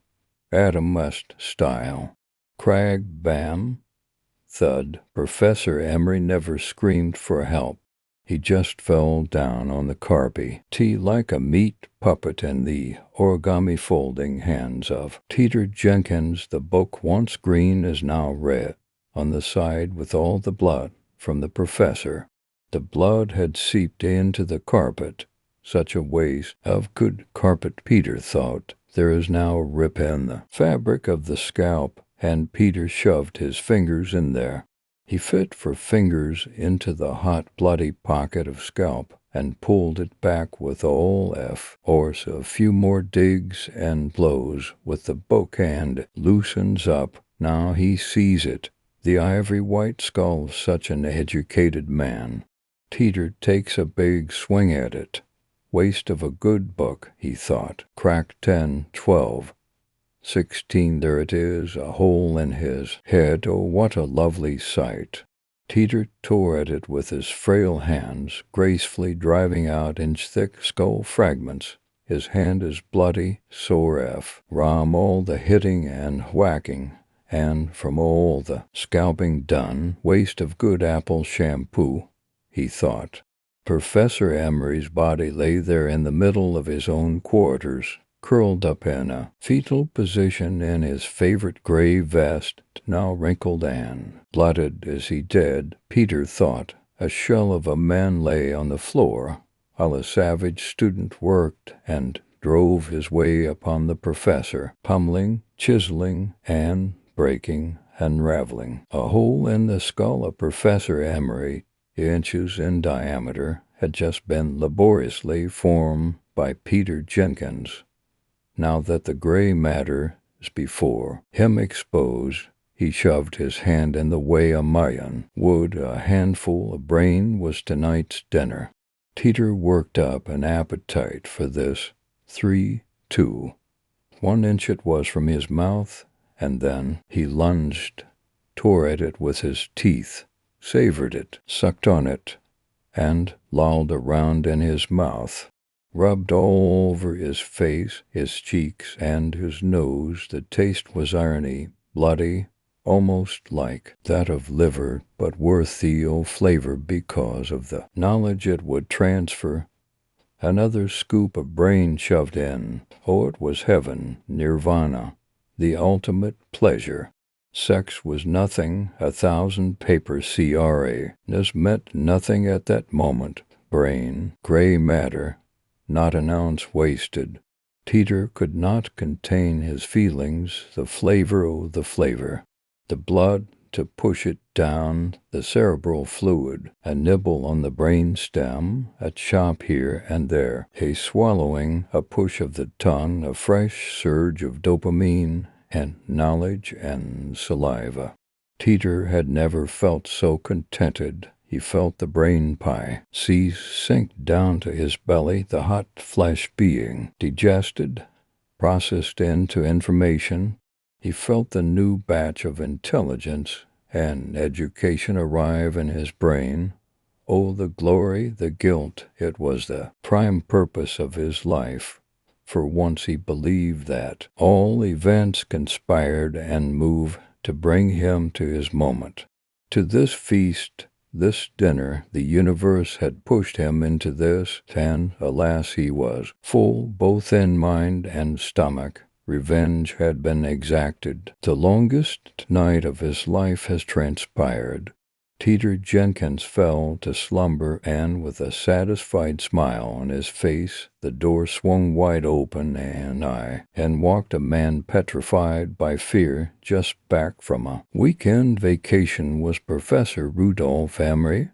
Adam West style. Crag! Bam! Thud! Professor Amory never screamed for help. He just fell down on the carpet, like a meat puppet in the origami folding hands of Teeter Jenkins. The book, once green, is now red on the side with all the blood from the professor. The blood had seeped into the carpet. Such a waste of good carpet, Peter thought. There is now a rip in the fabric of the scalp, and Peter shoved his fingers in there. He fit for fingers into the hot, bloody pocket of scalp and pulled it back with all force. A few more digs and blows with the book and it loosens up. Now he sees it, the ivory white skull of such an educated man. Teeter takes a big swing at it. Waste of a good book, he thought. Crack 10, 12. 16, there it is, a hole in his head. Oh, what a lovely sight. Teeter tore at it with his frail hands, gracefully driving out inch-thick skull fragments. His hand is bloody, sore from all the hitting and whacking, and from all the scalping done. Waste of good apple shampoo, he thought. Professor Emery's body lay there in the middle of his own quarters, curled up in a fetal position in his favorite gray vest, now wrinkled and blooded as he did. Peter thought. A shell of a man lay on the floor, while a savage student worked and drove his way upon the professor, pummeling, chiseling, and breaking, unraveling. A hole in the skull of Professor Emery, inches in diameter, had just been laboriously formed by Peter Jenkins. Now that the gray matter is before him exposed, he shoved his hand in the way a million would. A handful of brain was tonight's dinner. Teeter worked up an appetite for this. 3, 2. 1 inch it was from his mouth, and then he lunged, tore at it with his teeth, savored it, sucked on it, and lolled around in his mouth, rubbed all over his face, his cheeks, and his nose. The taste was irony, bloody, almost like that of liver, but worth the old flavor because of the knowledge it would transfer. Another scoop of brain shoved in. Oh, it was heaven, nirvana, the ultimate pleasure. Sex was nothing. 1,000 paper CRA. This meant nothing at that moment. Brain, gray matter, not an ounce wasted. Teeter could not contain his feelings. The flavor, oh, the flavor. The blood to push it down, the cerebral fluid, a nibble on the brain stem, a chop here and there, a swallowing, a push of the tongue, a fresh surge of dopamine, and knowledge and saliva. Teeter had never felt so contented. He felt the brain pie sink down to his belly, the hot flesh being digested, processed into information. He felt the new batch of intelligence and education arrive in his brain. Oh, the glory, the guilt, it was the prime purpose of his life. For once he believed that all events conspired and moved to bring him to his moment. To this feast, this dinner, the universe had pushed him into this, and, alas, he was full both in mind and stomach. Revenge had been exacted. The longest night of his life has transpired. Teeter Jenkins fell to slumber, and with a satisfied smile on his face, the door swung wide open, and walked a man petrified by fear, just back from a weekend vacation, was Professor Rudolph Emery,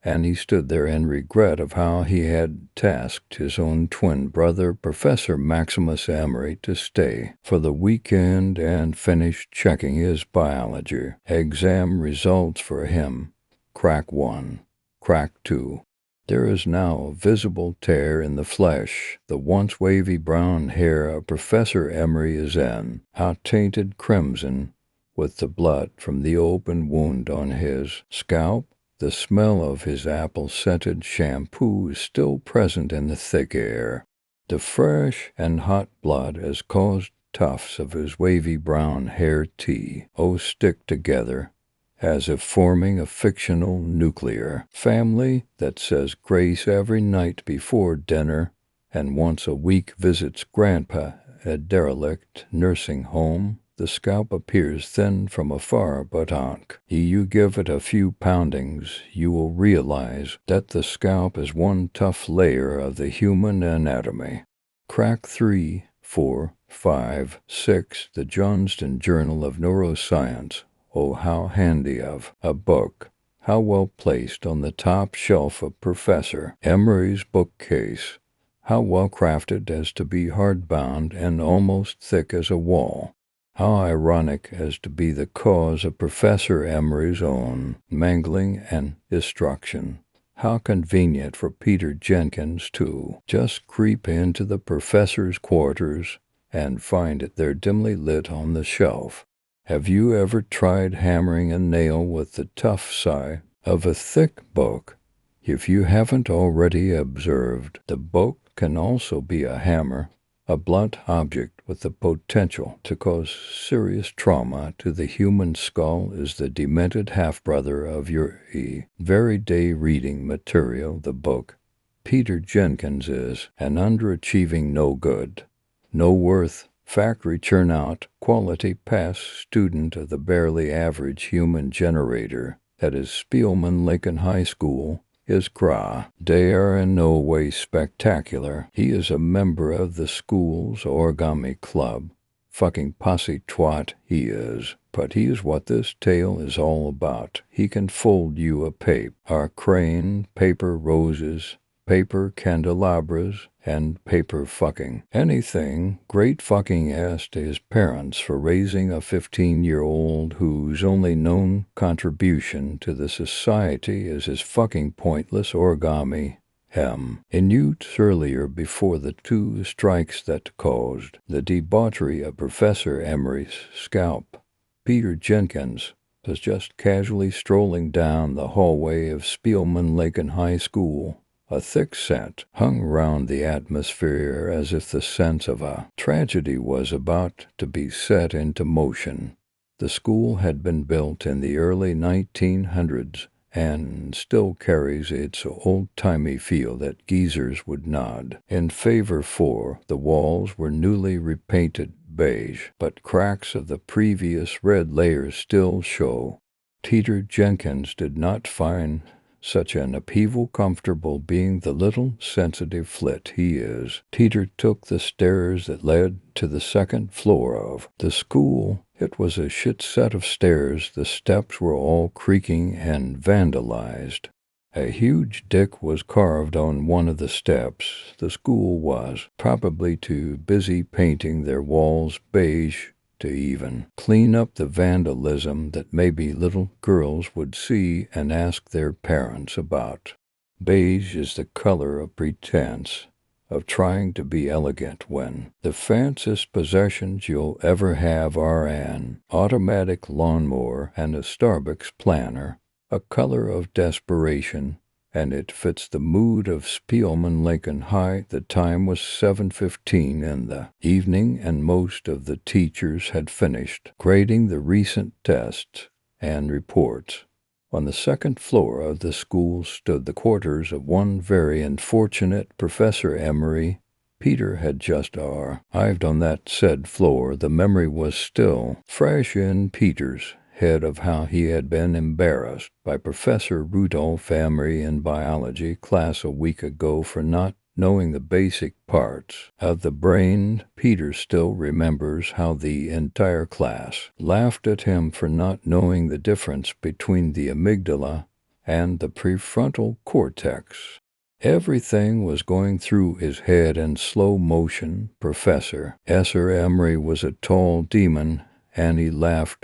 and he stood there in regret of how he had tasked his own twin brother, Professor Maximus Emery, to stay for the weekend and finish checking his biology exam results for him. Crack 1, crack 2. There is now a visible tear in the flesh. The once wavy brown hair of Professor Emery is how tainted crimson with the blood from the open wound on his scalp. The smell of his apple-scented shampoo is still present in the thick air. The fresh and hot blood has caused tufts of his wavy brown hair stick together. as if forming a fictional nuclear family that says grace every night before dinner and once a week visits Grandpa at derelict nursing home. The scalp appears thin from afar, but you give it a few poundings, you will realize that the scalp is one tough layer of the human anatomy. Crack 3, 4, 5, 6, the Johnston Journal of Neuroscience. Oh, how handy of a book. How well placed on the top shelf of Professor Emery's bookcase. How well crafted as to be hardbound and almost thick as a wall. How ironic as to be the cause of Professor Emery's own mangling and destruction. How convenient for Peter Jenkins to just creep into the professor's quarters and find it there dimly lit on the shelf. Have you ever tried hammering a nail with the tough side of a thick book? If you haven't already observed, the book can also be a hammer, a blunt object with the potential to cause serious trauma to the human skull is the demented half-brother of your everyday reading material. The book, Peter Jenkins, is an underachieving no-good, no-worth, factory churn-out, quality pass student of the barely average human generator that is Spielman Lincoln High School. Is Gra. They are in no way spectacular. He is a member of the school's origami club. Fucking posse twat he is. But he is what this tale is all about. He can fold you a crane, paper roses, paper candelabras, and paper fucking. Anything. Great fucking ass to his parents for raising a 15-year-old whose only known contribution to the society is his fucking pointless origami. In Utes earlier before the 2 strikes that caused the debauchery of Professor Emery's scalp, Peter Jenkins was just casually strolling down the hallway of Spielman Lincoln High School. A thick scent hung round the atmosphere as if the sense of a tragedy was about to be set into motion. The school had been built in the early 1900s and still carries its old-timey feel that geezers would nod in favor for. The walls were newly repainted beige, but cracks of the previous red layers still show. Peter Jenkins did not find such an upheaval comfortable, being the little sensitive flit he is. Peter took the stairs that led to the second floor of the school. It was a shit set of stairs. The steps were all creaking and vandalized. A huge dick was carved on one of the steps. The school was probably too busy painting their walls beige to even clean up the vandalism that maybe little girls would see and ask their parents about. Beige is the color of pretense, of trying to be elegant, when the fanciest possessions you'll ever have are an automatic lawnmower and a Starbucks planner, a color of desperation, and it fits the mood of Spielman Lincoln High. The time was 7:15 in the evening, and most of the teachers had finished grading the recent tests and reports. On the second floor of the school stood the quarters of one very unfortunate Professor Emery. Peter had just arrived on that said floor. The memory was still fresh in Peter's head of how he had been embarrassed by Professor Rudolph Emery in biology class a week ago for not knowing the basic parts of the brain. Peter still remembers how the entire class laughed at him for not knowing the difference between the amygdala and the prefrontal cortex. Everything was going through his head in slow motion. Professor Emery was a tall demon, and he laughed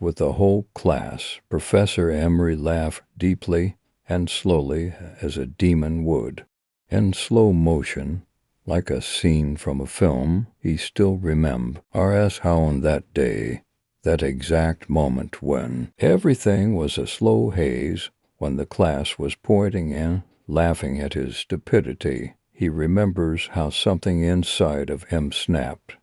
with the whole class. Professor Emery laughed deeply and slowly, as a demon would. In slow motion, like a scene from a film. He still remembers how on that day, that exact moment when everything was a slow haze, when the class was pointing and laughing at his stupidity, he remembers how something inside of him snapped.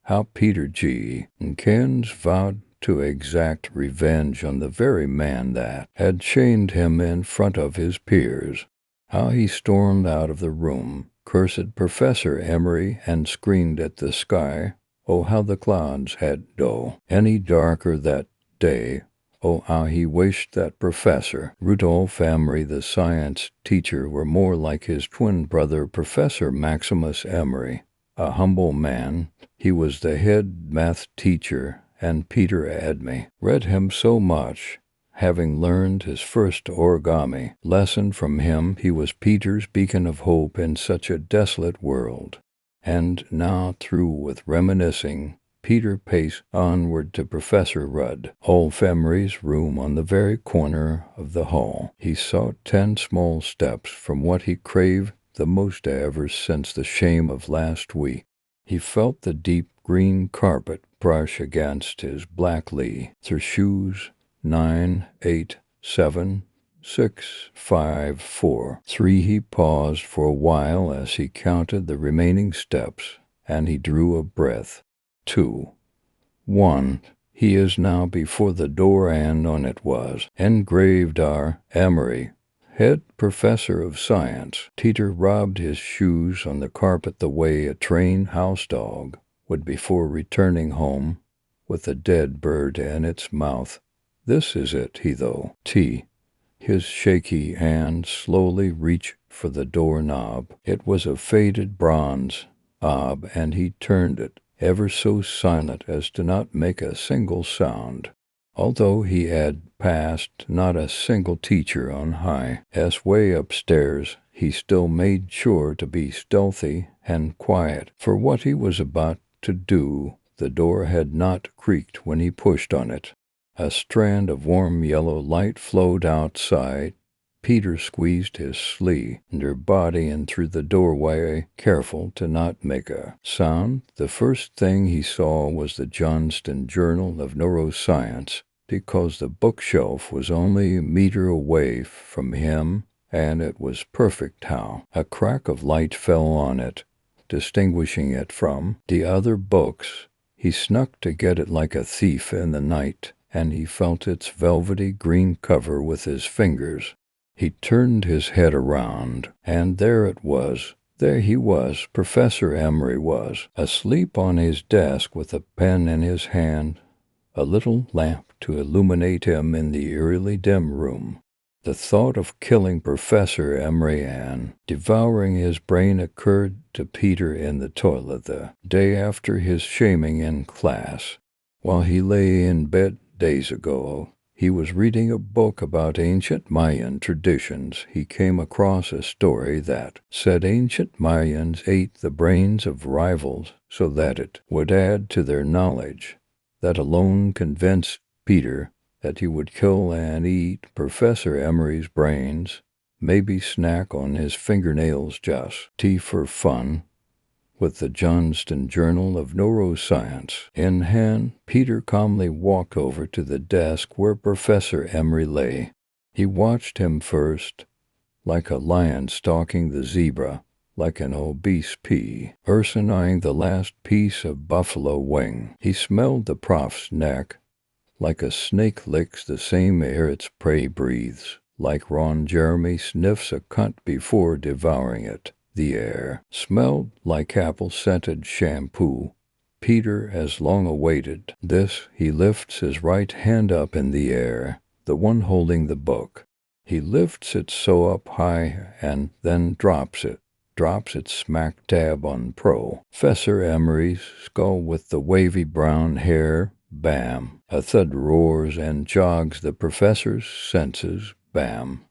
How Peter Jenkins vowed to exact revenge on the very man that had chained him in front of his peers. How he stormed out of the room, cursed Professor Emery, and screamed at the sky. Oh, how the clouds had go any darker that day. Oh, how he wished that Professor Rudolph Emery, the science teacher, were more like his twin brother, Professor Maximus Emery. A humble man, he was the head math teacher, and Peter Adme read him so much. Having learned his first origami lesson from him, he was Peter's beacon of hope in such a desolate world. And now, through with reminiscing, Peter paced onward to Professor Rudolph Emery's room on the very corner of the hall. He sought 10 small steps from what he craved the most ever since the shame of last week. He felt the deep green carpet brush against his black leather shoes. 9, 8, 7, 6, 5, 4, 3. He paused for a while as he counted the remaining steps, and he drew a breath. 2, 1. He is now before the door, and on it was engraved R. Emery, head professor of science. Peter rubbed his shoes on the carpet the way a trained house dog would before returning home with a dead bird in its mouth. This is it, he thought. His shaky hand slowly reached for the doorknob. It was a faded bronze knob, and he turned it, ever so silent as to not make a single sound. Although he had passed not a single teacher on high way upstairs, he still made sure to be stealthy and quiet, for what he was about to do. The door had not creaked when he pushed on it. A strand of warm yellow light flowed outside. Peter squeezed his slender body in through the doorway, careful to not make a sound. The first thing he saw was the Johnston Journal of Neuroscience, because the bookshelf was only a meter away from him, and it was perfect how a crack of light fell on it, distinguishing it from the other books. He snuck to get it like a thief in the night, and he felt its velvety green cover with his fingers. He turned his head around, and there it was. There he was. Professor Emery was asleep on his desk with a pen in his hand, a little lamp to illuminate him in the eerily dim room. The thought of killing Professor Emery and devouring his brain occurred to Peter in the toilet the day after his shaming in class. While he lay in bed days ago, he was reading a book about ancient Mayan traditions. He came across a story that said ancient Mayans ate the brains of rivals so that it would add to their knowledge. That alone convinced Peter that he would kill and eat Professor Emery's brains, maybe snack on his fingernails just for fun. With the Johnston Journal of Neuroscience in hand, Peter calmly walked over to the desk where Professor Emery lay. He watched him first, like a lion stalking the zebra, like an obese pea eyeing the last piece of buffalo wing. He smelled the prof's neck, like a snake licks the same air its prey breathes, like Ron Jeremy sniffs a cunt before devouring it. The air smelled like apple-scented shampoo. Peter has long awaited this. He lifts his right hand up in the air, the one holding the book. He lifts it so up high and then drops it smack dab on Professor Emery's skull with the wavy brown hair. Bam! A thud roars and jogs the professor's senses. Bam!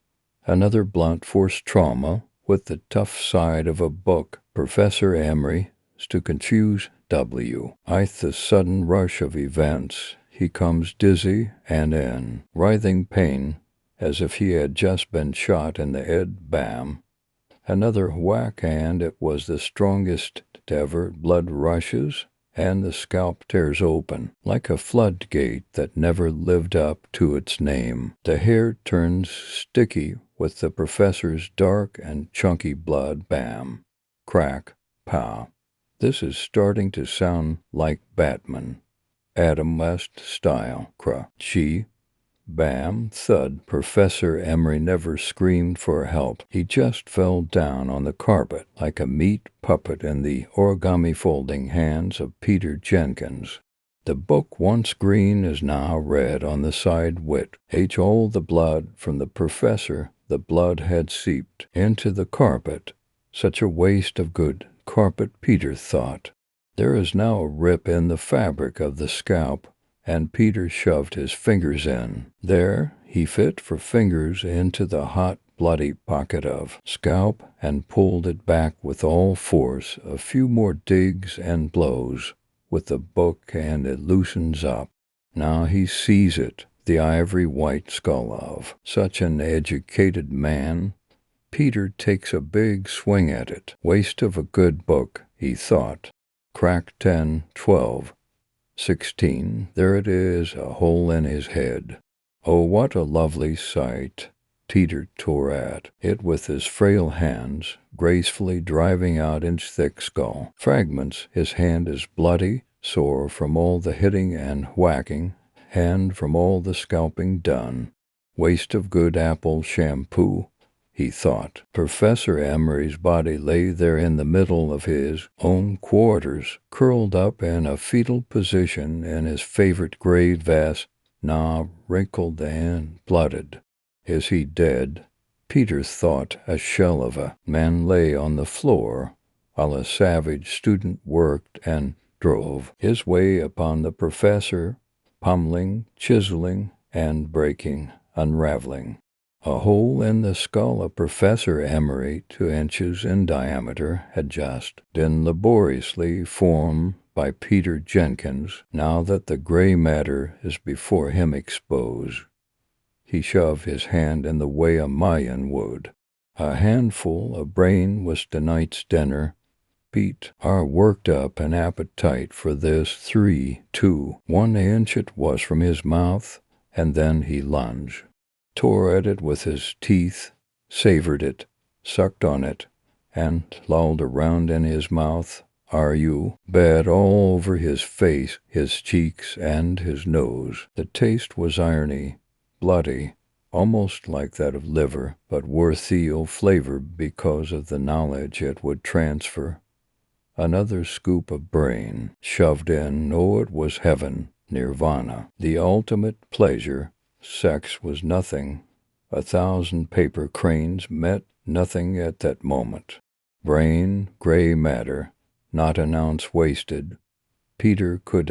Another blunt force trauma with the tough side of a book. Professor Emery is to confuse the sudden rush of events. He comes dizzy and in writhing pain, as if he had just been shot in the head. Bam! Another whack, and it was the strongest ever. Blood rushes, and the scalp tears open like a floodgate that never lived up to its name. The hair turns sticky with the professor's dark and chunky blood. Bam! Crack! Pow! This is starting to sound like Batman. Adam West style. She, bam, thud. Professor Emery never screamed for help. He just fell down on the carpet like a meat puppet in the origami folding hands of Peter Jenkins. The book, once green, is now red on the side wit. All the blood from the professor, the blood had seeped into the carpet. Such a waste of good carpet, Peter thought. There is now a rip in the fabric of the scalp, and Peter shoved his fingers in. There he fit for fingers into the hot, bloody pocket of scalp and pulled it back with all force. A few more digs and blows with the book and it loosens up. Now he sees it, the ivory white skull of such an educated man. Peter takes a big swing at it. Waste of a good book, he thought. Crack 10, 12, 16. There it is, a hole in his head. Oh, what a lovely sight. Peter tore at it with his frail hands, gracefully driving out its thick skull. Fragments. His hand is bloody, sore from all the hitting and whacking, and from all the scalping done. Waste of good apple shampoo, he thought. Professor Emery's body lay there in the middle of his own quarters, curled up in a fetal position in his favorite gray vest, now wrinkled and blooded. Is he dead? Peter thought. A shell of a man lay on the floor, while a savage student worked and drove his way upon the professor, pummeling, chiseling, and breaking, unraveling. A hole in the skull of Professor Emery, 2 inches in diameter, had just been laboriously formed by Peter Jenkins. Now that the gray matter is before him exposed, he shoved his hand in the way a Mayan would. A handful of brain was tonight's dinner. Pete worked up an appetite for this 3, 2, 1 inch it was from his mouth, and then he lunged, tore at it with his teeth, savored it, sucked on it, and lolled around in his mouth. Bad all over his face, his cheeks, and his nose. The taste was irony, bloody, almost like that of liver, but worthial flavor because of the knowledge it would transfer. Another scoop of brain shoved in. Oh, it was heaven, nirvana, the ultimate pleasure. Sex was nothing. 1,000 paper cranes meant nothing at that moment. Brain, gray matter, not an ounce wasted. Peter could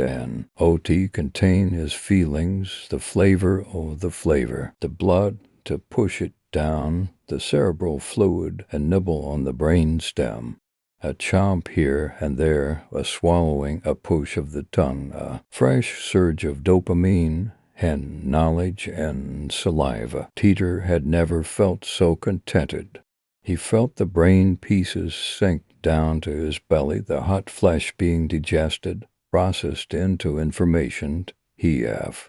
contain his feelings, the flavor, oh, the flavor, the blood to push it down, the cerebral fluid, and nibble on the brain stem. A chomp here and there, a swallowing, a push of the tongue, a fresh surge of dopamine, and knowledge and saliva. Peter had never felt so contented. He felt the brain pieces sink down to his belly, the hot flesh being digested, processed into information. He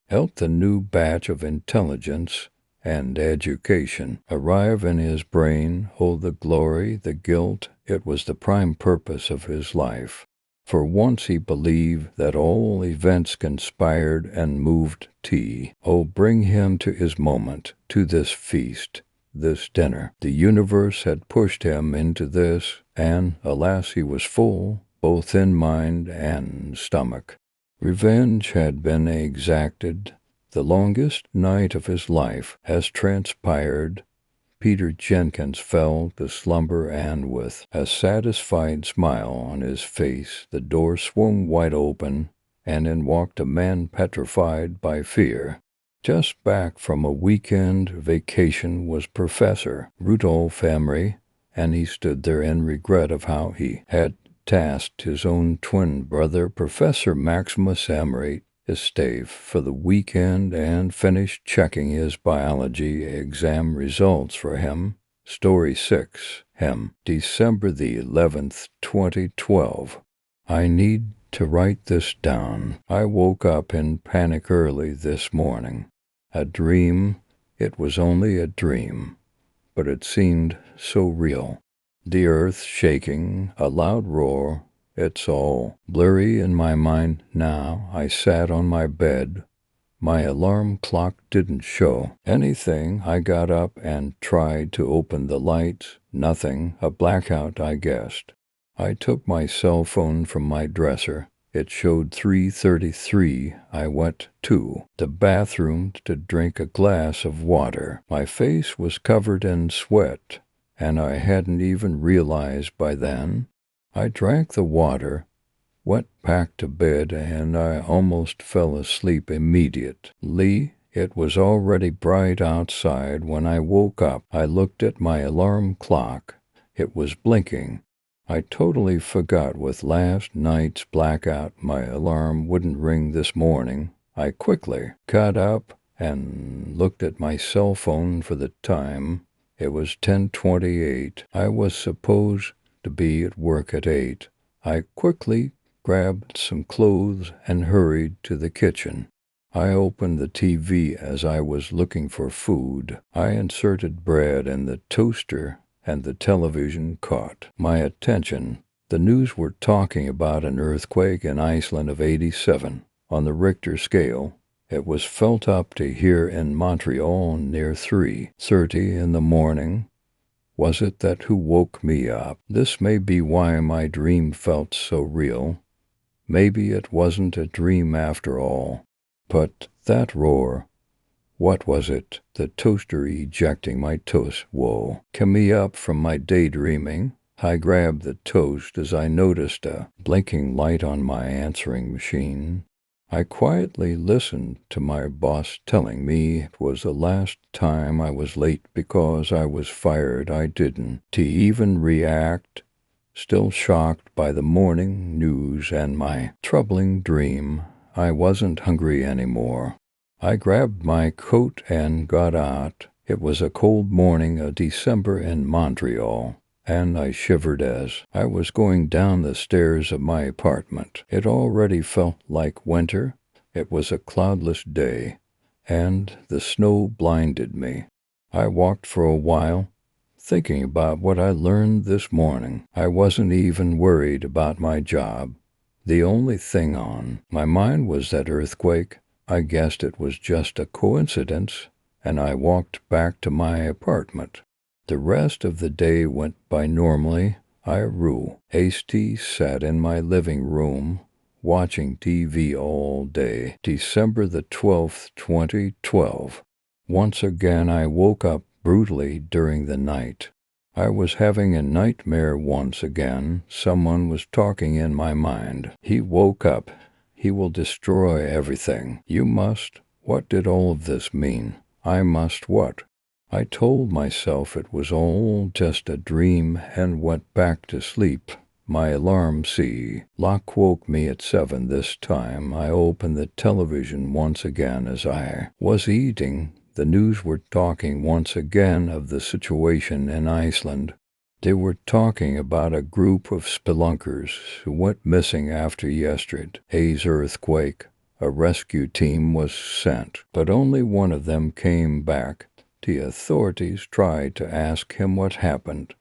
felt the new batch of intelligence and education arrive in his brain. Oh, the glory, the guilt, it was the prime purpose of his life. For once he believed that all events conspired and moved bring him to his moment, to this feast, this dinner. The universe had pushed him into this, and, alas, he was full, both in mind and stomach. Revenge had been exacted. The longest night of his life has transpired. Peter Jenkins fell to slumber, and with a satisfied smile on his face, the door swung wide open, and in walked a man petrified by fear. Just back from a weekend vacation was Professor Rudolph Emery, and he stood there in regret of how he had tasked his own twin brother, Professor Maximus Emery, his stave for the weekend and finished checking his biology exam results for him. Story 6. December the 11th, 2012. I need to write this down. I woke up in panic early this morning. A dream. It was only a dream, but it seemed so real. The earth shaking, a loud roar, It's all blurry in my mind now. I sat on my bed. My alarm clock didn't show anything. I got up and tried to open the lights. Nothing. A blackout, I guessed. I took my cell phone from my dresser. It showed 3:33. I went to the bathroom to drink a glass of water. My face was covered in sweat, and I hadn't even realized by then. I drank the water, went back to bed, and I almost fell asleep immediately. It was already bright outside when I woke up. I looked at my alarm clock. It was blinking. I totally forgot with last night's blackout my alarm wouldn't ring this morning. I quickly got up and looked at my cell phone for the time. It was 10:28. I was supposed to be at work at 8. I quickly grabbed some clothes and hurried to the kitchen. I opened the TV as I was looking for food. I inserted bread in the toaster, and the television caught my attention. The news were talking about an earthquake in Iceland of 87 on the Richter scale. It was felt up to here in Montreal near 3:30 in the morning. Was it that who woke me up? This may be why my dream felt so real. Maybe it wasn't a dream after all. But that roar, what was it? The toaster ejecting my toast. Whoa. Came me up from my daydreaming. I grabbed the toast as I noticed a blinking light on my answering machine. I quietly listened to my boss telling me it was the last time I was late because I was fired. I didn't even react. Still shocked by the morning news and my troubling dream, I wasn't hungry anymore. I grabbed my coat and got out. It was a cold morning of December in Montreal, and I shivered as I was going down the stairs of my apartment. It already felt like winter. It was a cloudless day, and the snow blinded me. I walked for a while, thinking about what I learned this morning. I wasn't even worried about my job. The only thing on my mind was that earthquake. I guessed it was just a coincidence, and I walked back to my apartment. The rest of the day went by normally. I sat in my living room, watching TV all day. December the 12th, 2012. Once again I woke up brutally during the night. I was having a nightmare once again. Someone was talking in my mind. He woke up. He will destroy everything. You must. What did all of this mean? I must what? I told myself it was all just a dream and went back to sleep. My alarm clock woke me at 7 this time. I opened the television once again as I was eating. The news were talking once again of the situation in Iceland. They were talking about a group of spelunkers who went missing after yesterday's earthquake. A rescue team was sent, but only one of them came back. The authorities tried to ask him what happened,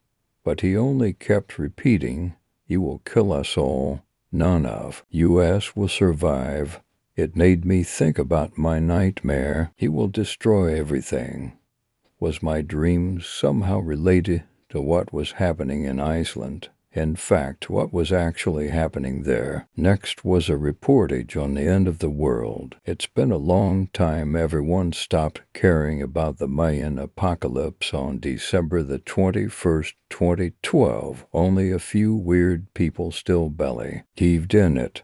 but he only kept repeating, "You will kill us all. None of us will survive." It made me think about my nightmare. He will destroy everything. Was my dream somehow related to what was happening in Iceland? In fact, what was actually happening there? Next was a reportage on the end of the world. It's been a long time everyone stopped caring about the Mayan apocalypse on December the 21st, 2012. Only a few weird people still believed in it.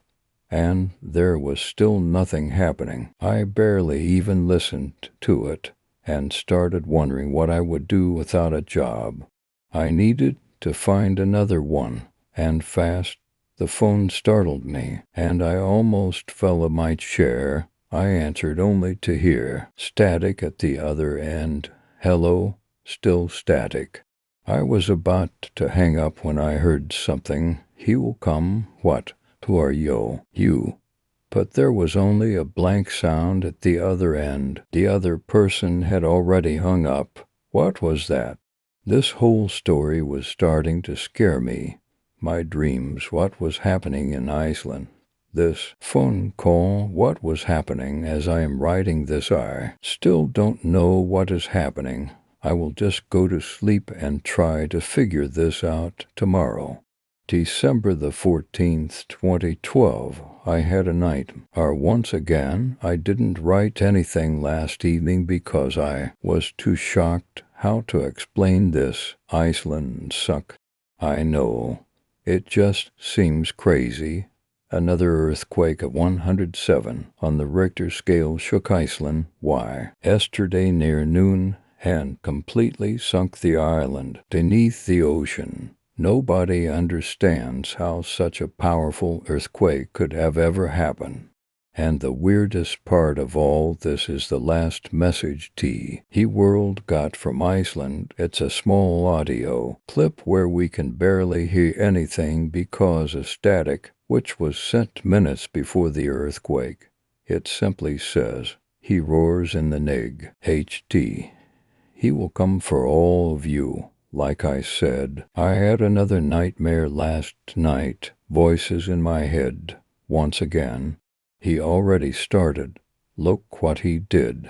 And there was still nothing happening. I barely even listened to it and started wondering what I would do without a job. I needed to find another one, and fast. The phone startled me, and I almost fell in my chair. I answered only to hear static at the other end. Hello, still static. I was about to hang up when I heard something. He will come. What? Who are you? You. But there was only a blank sound at the other end. The other person had already hung up. What was that? This whole story was starting to scare me. my dreams, what was happening in Iceland. This phone call, what was happening as I am writing this. I still don't know what is happening. I will just go to sleep and try to figure this out tomorrow. December the 14th, 2012. I had a nightmare once again. I didn't write anything last evening because I was too shocked how to explain this. Iceland suck. I know. It just seems crazy. Another earthquake of 107 on the Richter scale shook Iceland. Yesterday near noon and completely sunk the island beneath the ocean. Nobody understands how such a powerful earthquake could have ever happened. And the weirdest part of all this is the last message the world got from Iceland. It's a small audio clip where we can barely hear anything because of static, which was sent minutes before the earthquake. It simply says, "He roars in the nig. HT. He will come for all of you." Like I said, I had another nightmare last night. Voices in my head. Once again. He already started. Look what he did.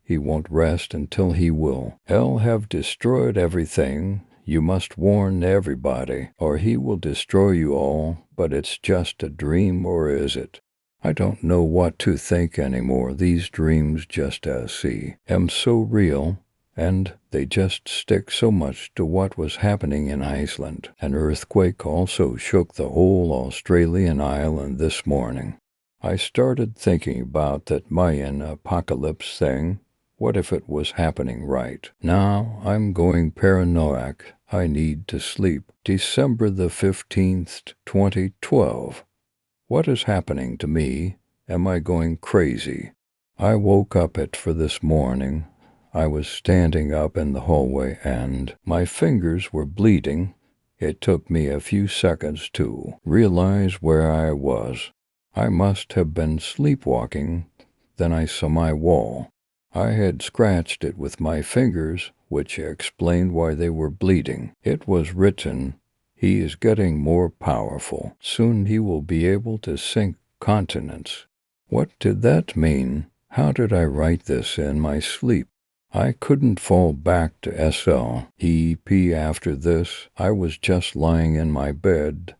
He won't rest until he will. He'll have destroyed everything. You must warn everybody, or he will destroy you all. But it's just a dream, or is it? I don't know what to think anymore. These dreams just am so real, and they just stick so much to what was happening in Iceland. An earthquake also shook the whole Australian island this morning. I started thinking about that Mayan apocalypse thing. What if it was happening right now? I'm going paranoid. I need to sleep. December the 15th, 2012. What is happening to me? Am I going crazy? I woke up for this morning. I was standing up in the hallway and my fingers were bleeding. It took me a few seconds to realize where I was. I must have been sleepwalking. Then I saw my wall. I had scratched it with my fingers, which explained why they were bleeding. It was written, "He is getting more powerful. Soon he will be able to sink continents." What did that mean? How did I write this in my sleep? I couldn't fall back to SLEP after this. I was just lying in my bed,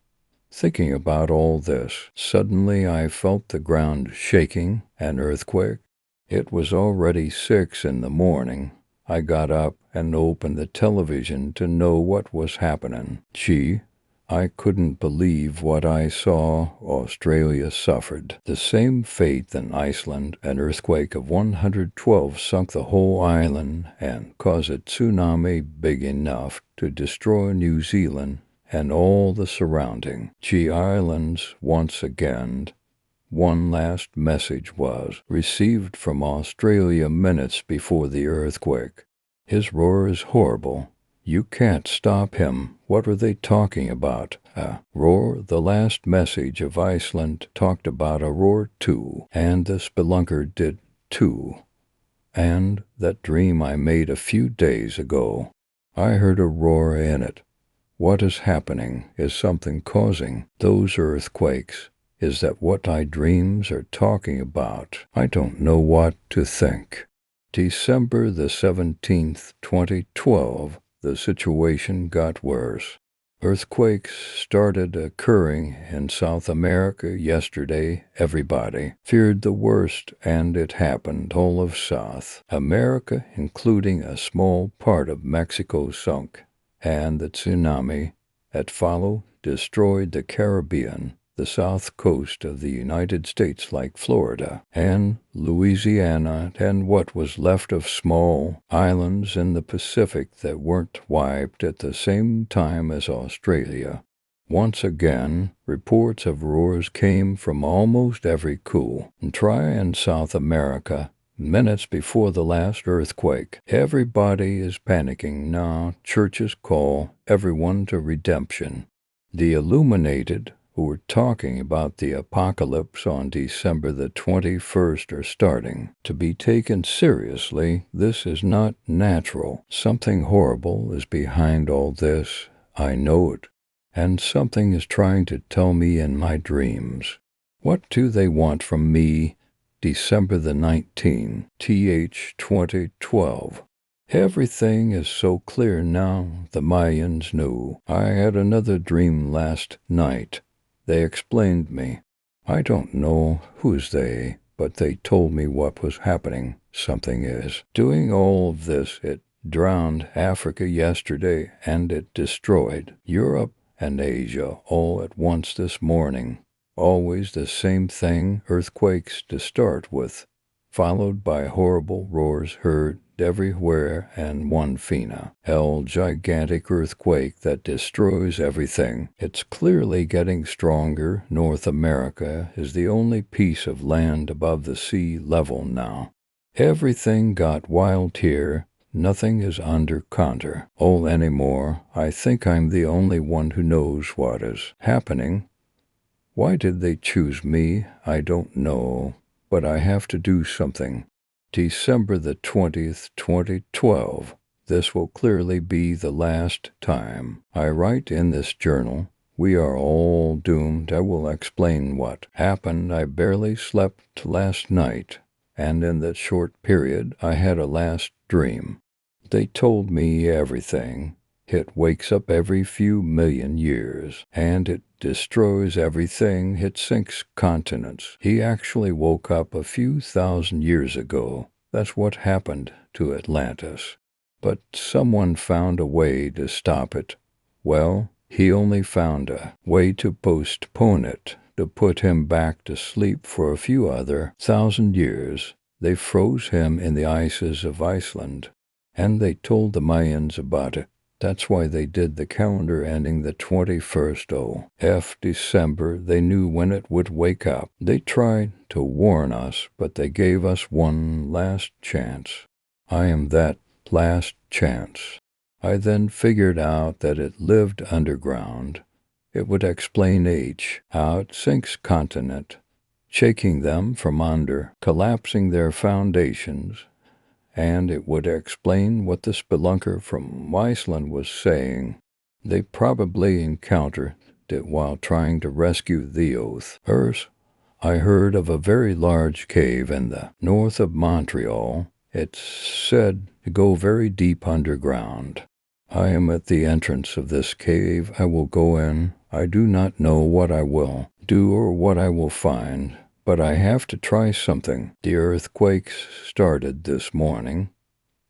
thinking about all this. Suddenly I felt the ground shaking. An earthquake. It was already 6 in the morning. I got up and opened the television to know what was happening. I couldn't believe what I saw. Australia suffered the same fate than Iceland. An earthquake of 112 sunk the whole island and caused a tsunami big enough to destroy New Zealand and all the surrounding islands once again. One last message was received from Australia minutes before the earthquake. His roar is horrible. You can't stop him. What are they talking about? A roar? The last message of Iceland talked about a roar too, and the spelunker did too. And that dream I made a few days ago, I heard a roar in it. What is happening? Is something causing those earthquakes? Is that what my dreams are talking about? I don't know what to think. December the 17th, 2012. The situation got worse. Earthquakes started occurring in South America yesterday. Everybody feared the worst, and it happened. All of South America, including a small part of Mexico, sunk, and the tsunami that followed destroyed the Caribbean, the south coast of the United States like Florida and Louisiana, and what was left of small islands in the Pacific that weren't wiped at the same time as Australia. Once again, reports of roars came from almost every country in South America. Minutes before the last earthquake, everybody is panicking now. Churches call everyone to redemption. The illuminated, who were talking about the apocalypse on December the 21st, are starting to be taken seriously. This is not natural. Something horrible is behind all this. I know it. and something is trying to tell me in my dreams. What do they want from me? December the 19th, 2012. Everything is so clear now, the Mayans knew. I had another dream last night. They explained me. I don't know who's they, but they told me what was happening. Something is doing all of this. It drowned Africa yesterday, and it destroyed Europe and Asia all at once this morning. Always the same thing, earthquakes to start with, followed by horrible roars heard everywhere, and one gigantic earthquake that destroys everything. It's clearly getting stronger. North America is the only piece of land above the sea level now. Everything got wild here. Nothing is under control anymore. I think I'm the only one who knows what is happening. Why did they choose me? I don't know, but I have to do something. December the 20th, 2012. This will clearly be the last time I write in this journal. We are all doomed. I will explain what happened. I barely slept last night, and in that short period I had a last dream. They told me everything. It wakes up every few million years, and it destroys everything. It sinks continents. He actually woke up a few thousand years ago. That's what happened to Atlantis. But someone found a way to stop it. Well, he only found a way to postpone it, to put him back to sleep for a few other 1,000 years. They froze him in the ices of Iceland, and they told the Mayans about it. That's why they did the calendar ending the 21st of December. They knew when it would wake up. They tried to warn us, but they gave us one last chance. I am that last chance. I then figured out that it lived underground. It would explain how it sinks continent, shaking them from under, collapsing their foundations, and it would explain what the spelunker from Iceland was saying. They probably encountered it while trying to rescue the Earth. I heard of a very large cave in the north of Montreal. It's said to go very deep underground. I am at the entrance of this cave. I will go in. I do not know what I will do or what I will find, but I have to try something. The earthquakes started this morning.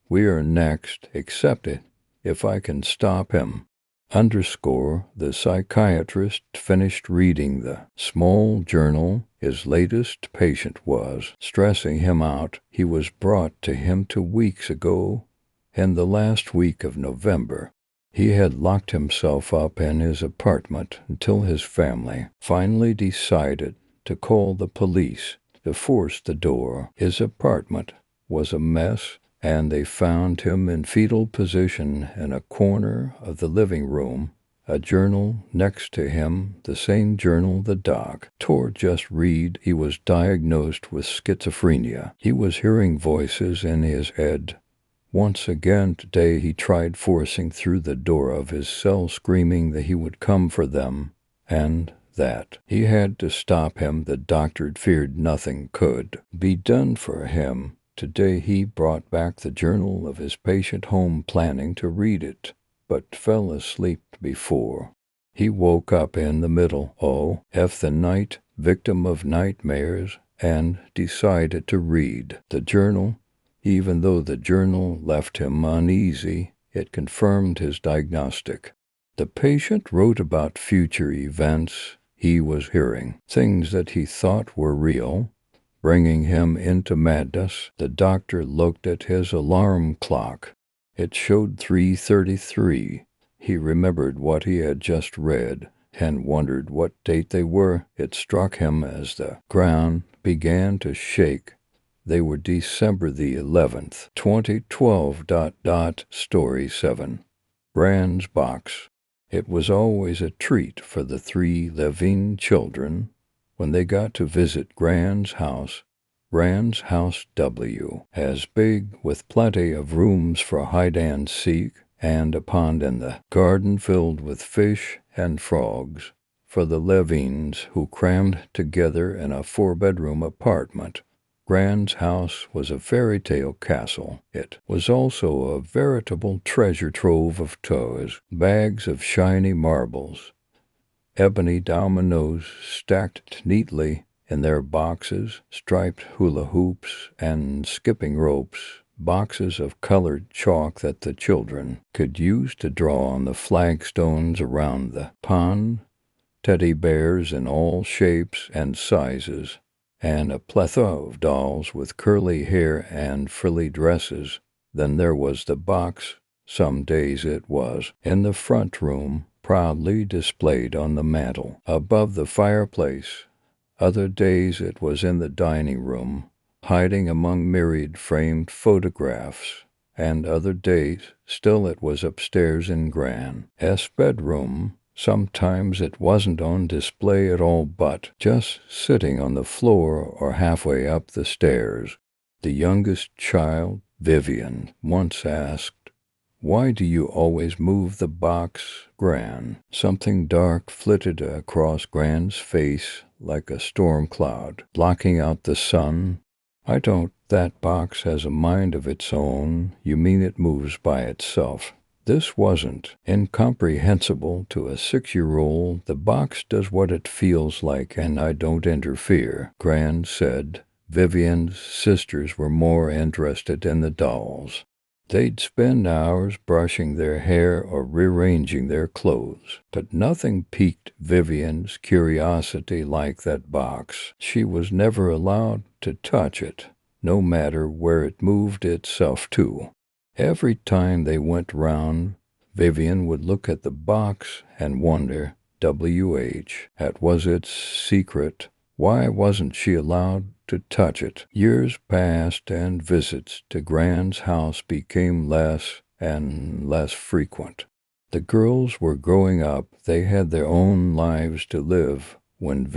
We are next, except it, if I can stop him. The psychiatrist finished reading the small journal. His latest patient was stressing him out. He was brought to him 2 weeks ago, in the last week of November. He had locked himself up in his apartment until his family finally decided to call the police to force the door. His apartment was a mess, and they found him in fetal position in a corner of the living room, a journal next to him, the same journal the doc tore just read. He was diagnosed with schizophrenia. He was hearing voices in his head. Once again today he tried forcing through the door of his cell, screaming that he would come for them, and that he had to stop him. The doctor feared nothing could be done for him. Today he brought back the journal of his patient home, planning to read it, but fell asleep before he woke up in the middle of the night, victim of nightmares, and decided to read the journal. Even though the journal left him uneasy, it confirmed his diagnostic. The patient wrote about future events he was hearing, things that he thought were real, bringing him into madness. The doctor looked at his alarm clock. It showed 3:33. He remembered what he had just read and wondered what date they were. It struck him as the ground began to shake. They were December the 11th, 2012. Story 7. Brand's box. It was always a treat for the 3 living children when they got to visit Grand's house. Grand's house as big, with plenty of rooms for hide and seek, and a pond in the garden filled with fish and frogs for the Levines, who crammed together in a 4-bedroom apartment. Gran's house was a fairy tale castle. It was also a veritable treasure trove of toys, bags of shiny marbles, ebony dominoes stacked neatly in their boxes, striped hula hoops and skipping ropes, boxes of colored chalk that the children could use to draw on the flagstones around the pond, teddy bears in all shapes and sizes, and a plethora of dolls with curly hair and frilly dresses. Then there was the box. Some days it was in the front room, proudly displayed on the mantel above the fireplace. Other days it was in the dining room, hiding among myriad framed photographs. And other days still it was upstairs in Gran's bedroom. Sometimes it wasn't on display at all, but just sitting on the floor or halfway up the stairs. The youngest child, Vivian, once asked, "Why do you always move the box, Gran?" Something dark flitted across Gran's face like a storm cloud, blocking out the sun. "I don't. That box has a mind of its own. You mean it moves by itself." This wasn't incomprehensible to a 6-year-old. "The box does what it feels like, and I don't interfere," Gran said. Vivian's sisters were more interested in the dolls. They'd spend hours brushing their hair or rearranging their clothes, but nothing piqued Vivian's curiosity like that box. She was never allowed to touch it, no matter where it moved itself to. Every time they went round, Vivian would look at the box and wonder, what was its secret? Why wasn't she allowed to touch it? Years passed, and visits to Gran's house became less and less frequent. The girls were growing up. They had their own lives to live. When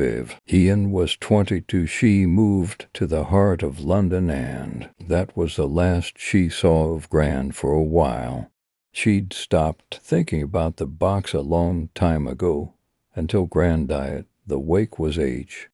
Ian was 22, she moved to the heart of London, and that was the last she saw of Gran for a while. She'd stopped thinking about the box a long time ago, until Gran died. The wake was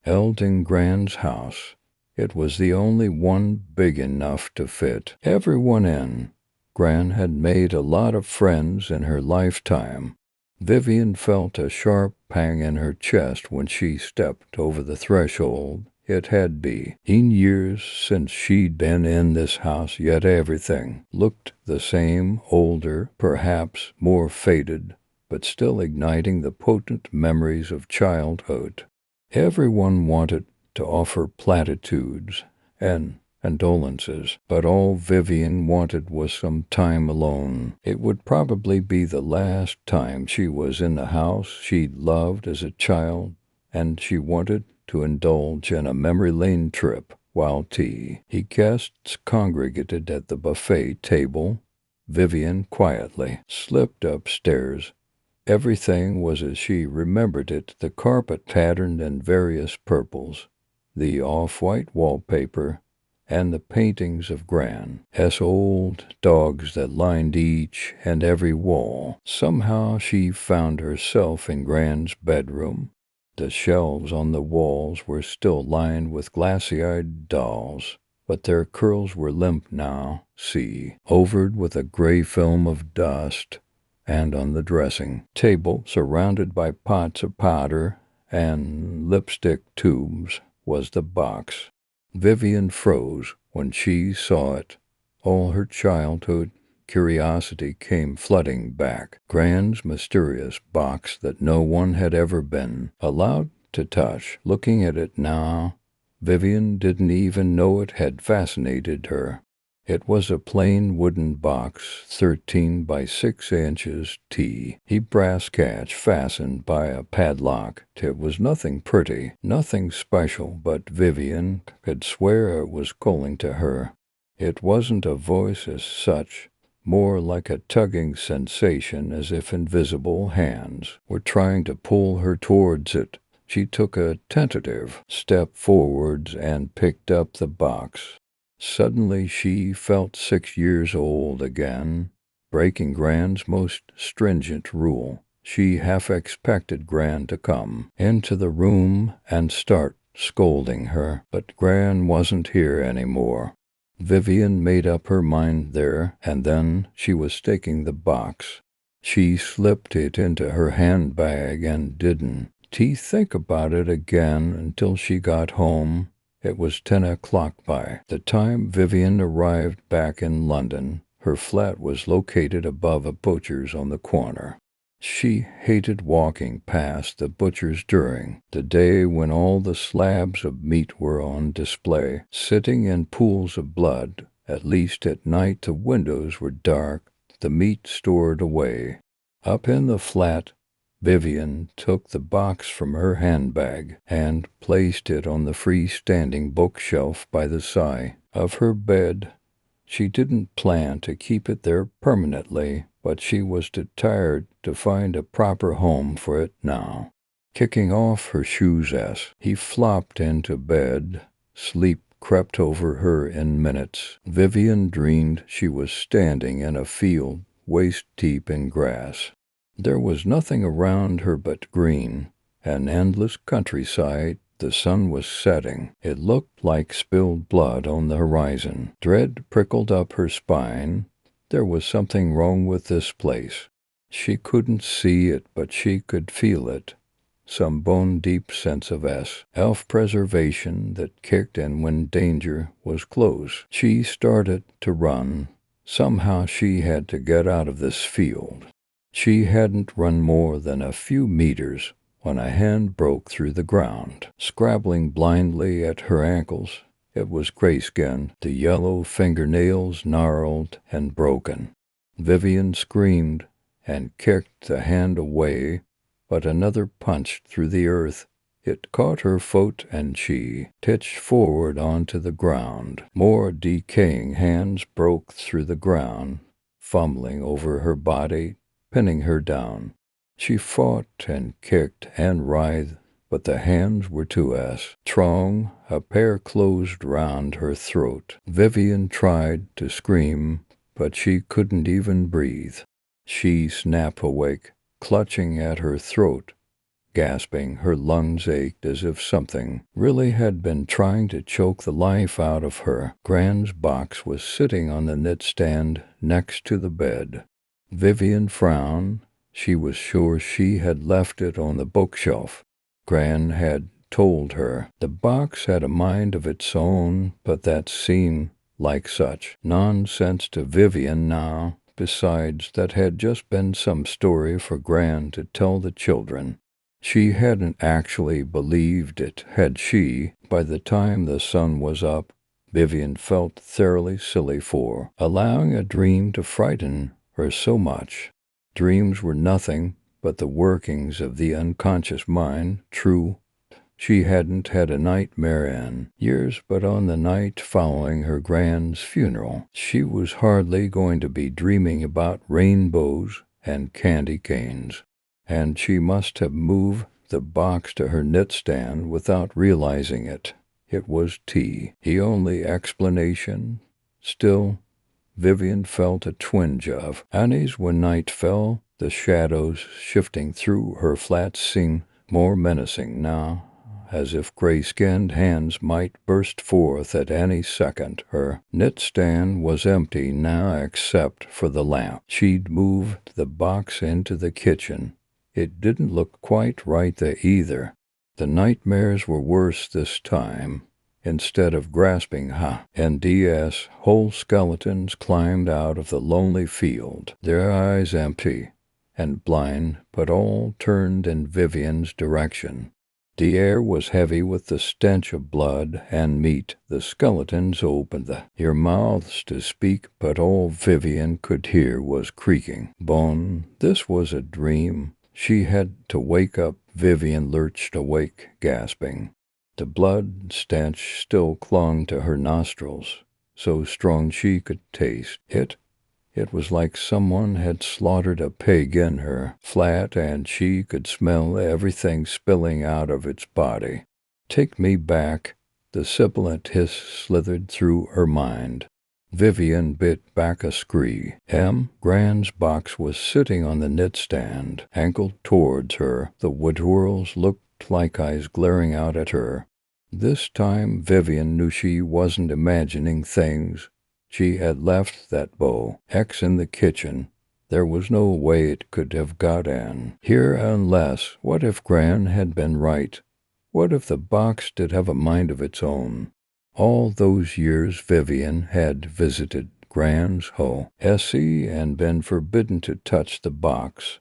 held in Gran's house. It was the only one big enough to fit everyone in. Gran had made a lot of friends in her lifetime. Vivian felt a sharp pang in her chest when she stepped over the threshold. It had been years since she'd been in this house, yet everything looked the same, older, perhaps more faded, but still igniting the potent memories of childhood. Everyone wanted to offer platitudes and condolences, but all Vivian wanted was some time alone. It would probably be the last time she was in the house she'd loved as a child, and she wanted to indulge in a memory lane trip. While guests congregated at the buffet table, Vivian quietly slipped upstairs. Everything was as she remembered it, the carpet patterned in various purples, the off-white wallpaper, and the paintings of Gran's old dogs that lined each and every wall. Somehow she found herself in Gran's bedroom. The shelves on the walls were still lined with glassy-eyed dolls, but their curls were limp now, overed with a gray film of dust. And on the dressing table, surrounded by pots of powder and lipstick tubes, was the box. Vivian froze when she saw it. All her childhood curiosity came flooding back. Gran's mysterious box that no one had ever been allowed to touch. Looking at it now, Vivian didn't even know it had fascinated her. It was a plain wooden box, 13 by 6 inches, brass catch fastened by a padlock. It was nothing pretty, nothing special, but Vivian could swear it was calling to her. It wasn't a voice as such, more like a tugging sensation, as if invisible hands were trying to pull her towards it. She took a tentative step forwards and picked up the box. Suddenly she felt 6 years old again, breaking Gran's most stringent rule. She half expected Gran to come into the room and start scolding her, but Gran wasn't here anymore. Vivian made up her mind there and then she was taking the box. She slipped it into her handbag and didn't think about it again until she got home. It was 10 o'clock by the time Vivian arrived back in London. Her flat was located above a butcher's on the corner. She hated walking past the butcher's during the day when all the slabs of meat were on display, sitting in pools of blood. At least at night the windows were dark, the meat stored away. Up in the flat, Vivian took the box from her handbag and placed it on the freestanding bookshelf by the side of her bed. She didn't plan to keep it there permanently, but she was too tired to find a proper home for it now. Kicking off her shoes as he flopped into bed, sleep crept over her in minutes. Vivian dreamed she was standing in a field waist-deep in grass. There was nothing around her but green, an endless countryside. The sun was setting. It looked like spilled blood on the horizon. Dread prickled up her spine. There was something wrong with this place. She couldn't see it, but she could feel it. Some bone-deep sense of self-preservation that kicked in when danger was close. She started to run. Somehow she had to get out of this field. She hadn't run more than a few meters when a hand broke through the ground, scrabbling blindly at her ankles. It was Grayskin, the yellow fingernails gnarled and broken. Vivian screamed and kicked the hand away, but another punched through the earth. It caught her foot and she pitched forward onto the ground. More decaying hands broke through the ground, fumbling over her body, pinning her down. She fought and kicked and writhed, but the hands were too strong. A pair closed round her throat. Vivian tried to scream, but she couldn't even breathe. She snapped awake, clutching at her throat, gasping. Her lungs ached as if something really had been trying to choke the life out of her. Gran's box was sitting on the nightstand next to the bed. Vivian frowned. She was sure she had left it on the bookshelf. Gran had told her the box had a mind of its own, but that seemed like such nonsense to Vivian now. Besides, that had just been some story for Gran to tell the children. She hadn't actually believed it, had she? By the time the sun was up, Vivian felt thoroughly silly for allowing a dream to frighten her so much. Dreams were nothing but the workings of the unconscious mind. True, she hadn't had a nightmare in years, but on the night following her Gran's funeral, she was hardly going to be dreaming about rainbows and candy canes. And she must have moved the box to her nightstand without realizing it. It was tea, the only explanation. Still, Vivian felt a twinge of unease when night fell. The shadows shifting through her flat seemed more menacing now, as if gray-skinned hands might burst forth at any second. Her nightstand was empty now except for the lamp. She'd moved the box into the kitchen. It didn't look quite right there either. The nightmares were worse this time. Instead of grasping NDS, whole skeletons climbed out of the lonely field, their eyes empty and blind, but all turned in Vivian's direction. The air was heavy with the stench of blood and meat. The skeletons opened their mouths to speak, but all Vivian could hear was creaking bone. This was a dream. She had to wake up. Vivian lurched awake, gasping. The blood stench still clung to her nostrils, so strong she could taste it. It was like someone had slaughtered a pig in her flat, and she could smell everything spilling out of its body. "Take me back," the sibilant hiss slithered through her mind. Vivian bit back a scream. Gran's box was sitting on the knit-stand, angled towards her. The woodwhorls looked like eyes glaring out at her. This time Vivian knew she wasn't imagining things. She had left that bow X in the kitchen. There was no way it could have got in here unless, what if Gran had been right? What if the box did have a mind of its own? All those years Vivian had visited Gran's home and been forbidden to touch the box.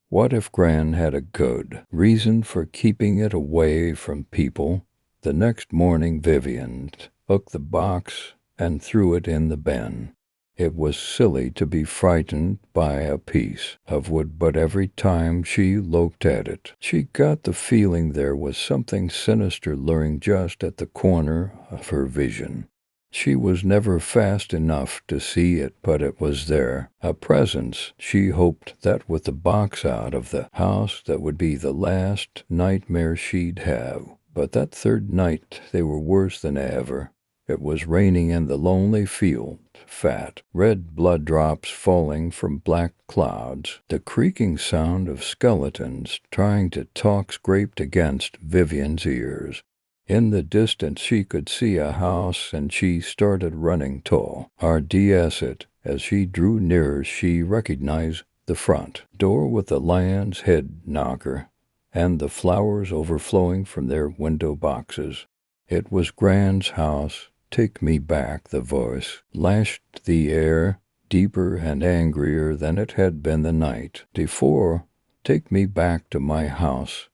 What if Gran had a good reason for keeping it away from people? The next morning Vivian took the box and threw it in the bin. It was silly to be frightened by a piece of wood, but every time she looked at it, she got the feeling there was something sinister lurking just at the corner of her vision. She was never fast enough to see it, but it was there, a presence. She hoped that with the box out of the house, that would be the last nightmare she'd have. But that third night, they were worse than ever. It was raining in the lonely field, fat, red blood drops falling from black clouds. The creaking sound of skeletons trying to talk scraped against Vivian's ears. In the distance she could see a house, and she started running tall. RDS it. As she drew nearer, she recognized the front door with the lion's head knocker and the flowers overflowing from their window boxes. It was Gran's house. "Take me back," the voice lashed the air, deeper and angrier than it had been the night before. "Take me back to my house."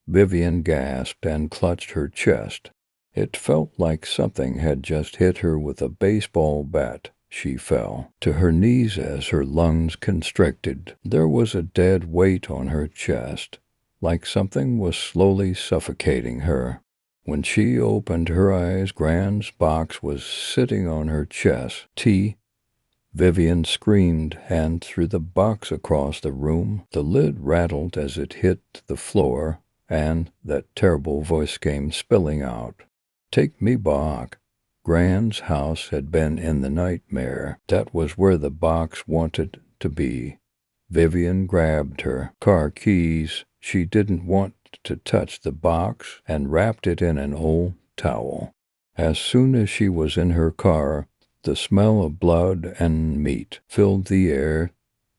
Vivian gasped and clutched her chest. It felt like something had just hit her with a baseball bat. She fell to her knees as her lungs constricted. There was a dead weight on her chest, like something was slowly suffocating her. When she opened her eyes, Gran's box was sitting on her chest. Vivian screamed and threw the box across the room. The lid rattled as it hit the floor, and that terrible voice came spilling out. "Take me back." Gran's house had been in the nightmare. That was where the box wanted to be. Vivian grabbed her car keys. She didn't want to touch the box and wrapped it in an old towel. As soon as she was in her car, the smell of blood and meat filled the air.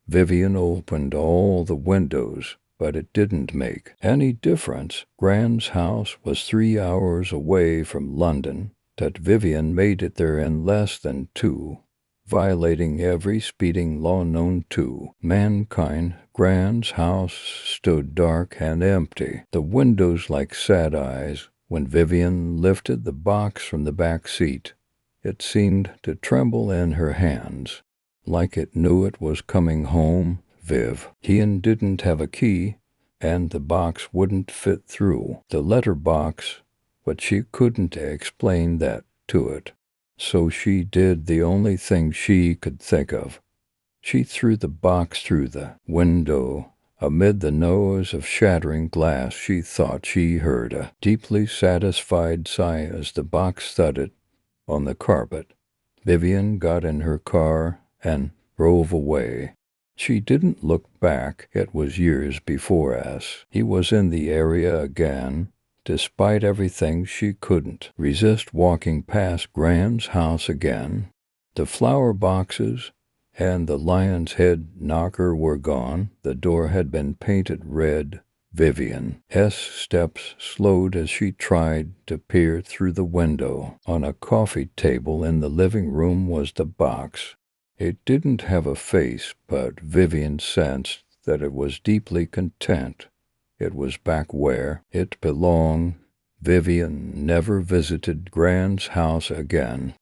Vivian opened all the windows, but it didn't make any difference. Gran's house was 3 hours away from London. That Vivian made it there in less than 2, violating every speeding law known to mankind. Gran's house stood dark and empty, the windows like sad eyes. When Vivian lifted the box from the back seat, it seemed to tremble in her hands, like it knew it was coming home. Ian didn't have a key, and the box wouldn't fit through the letterbox, but she couldn't explain that to it. So she did the only thing she could think of. She threw the box through the window. Amid the noise of shattering glass, she thought she heard a deeply satisfied sigh as the box thudded on the carpet. Vivian got in her car and drove away. She didn't look back. It was years before he was in the area again. Despite everything, she couldn't resist walking past Gran's house again. The flower boxes and the lion's head knocker were gone. The door had been painted red. Vivian's steps slowed as she tried to peer through the window. On a coffee table in the living room was the box. It didn't have a face, but Vivian sensed that it was deeply content. It was back where it belonged. Vivian never visited Gran's house again.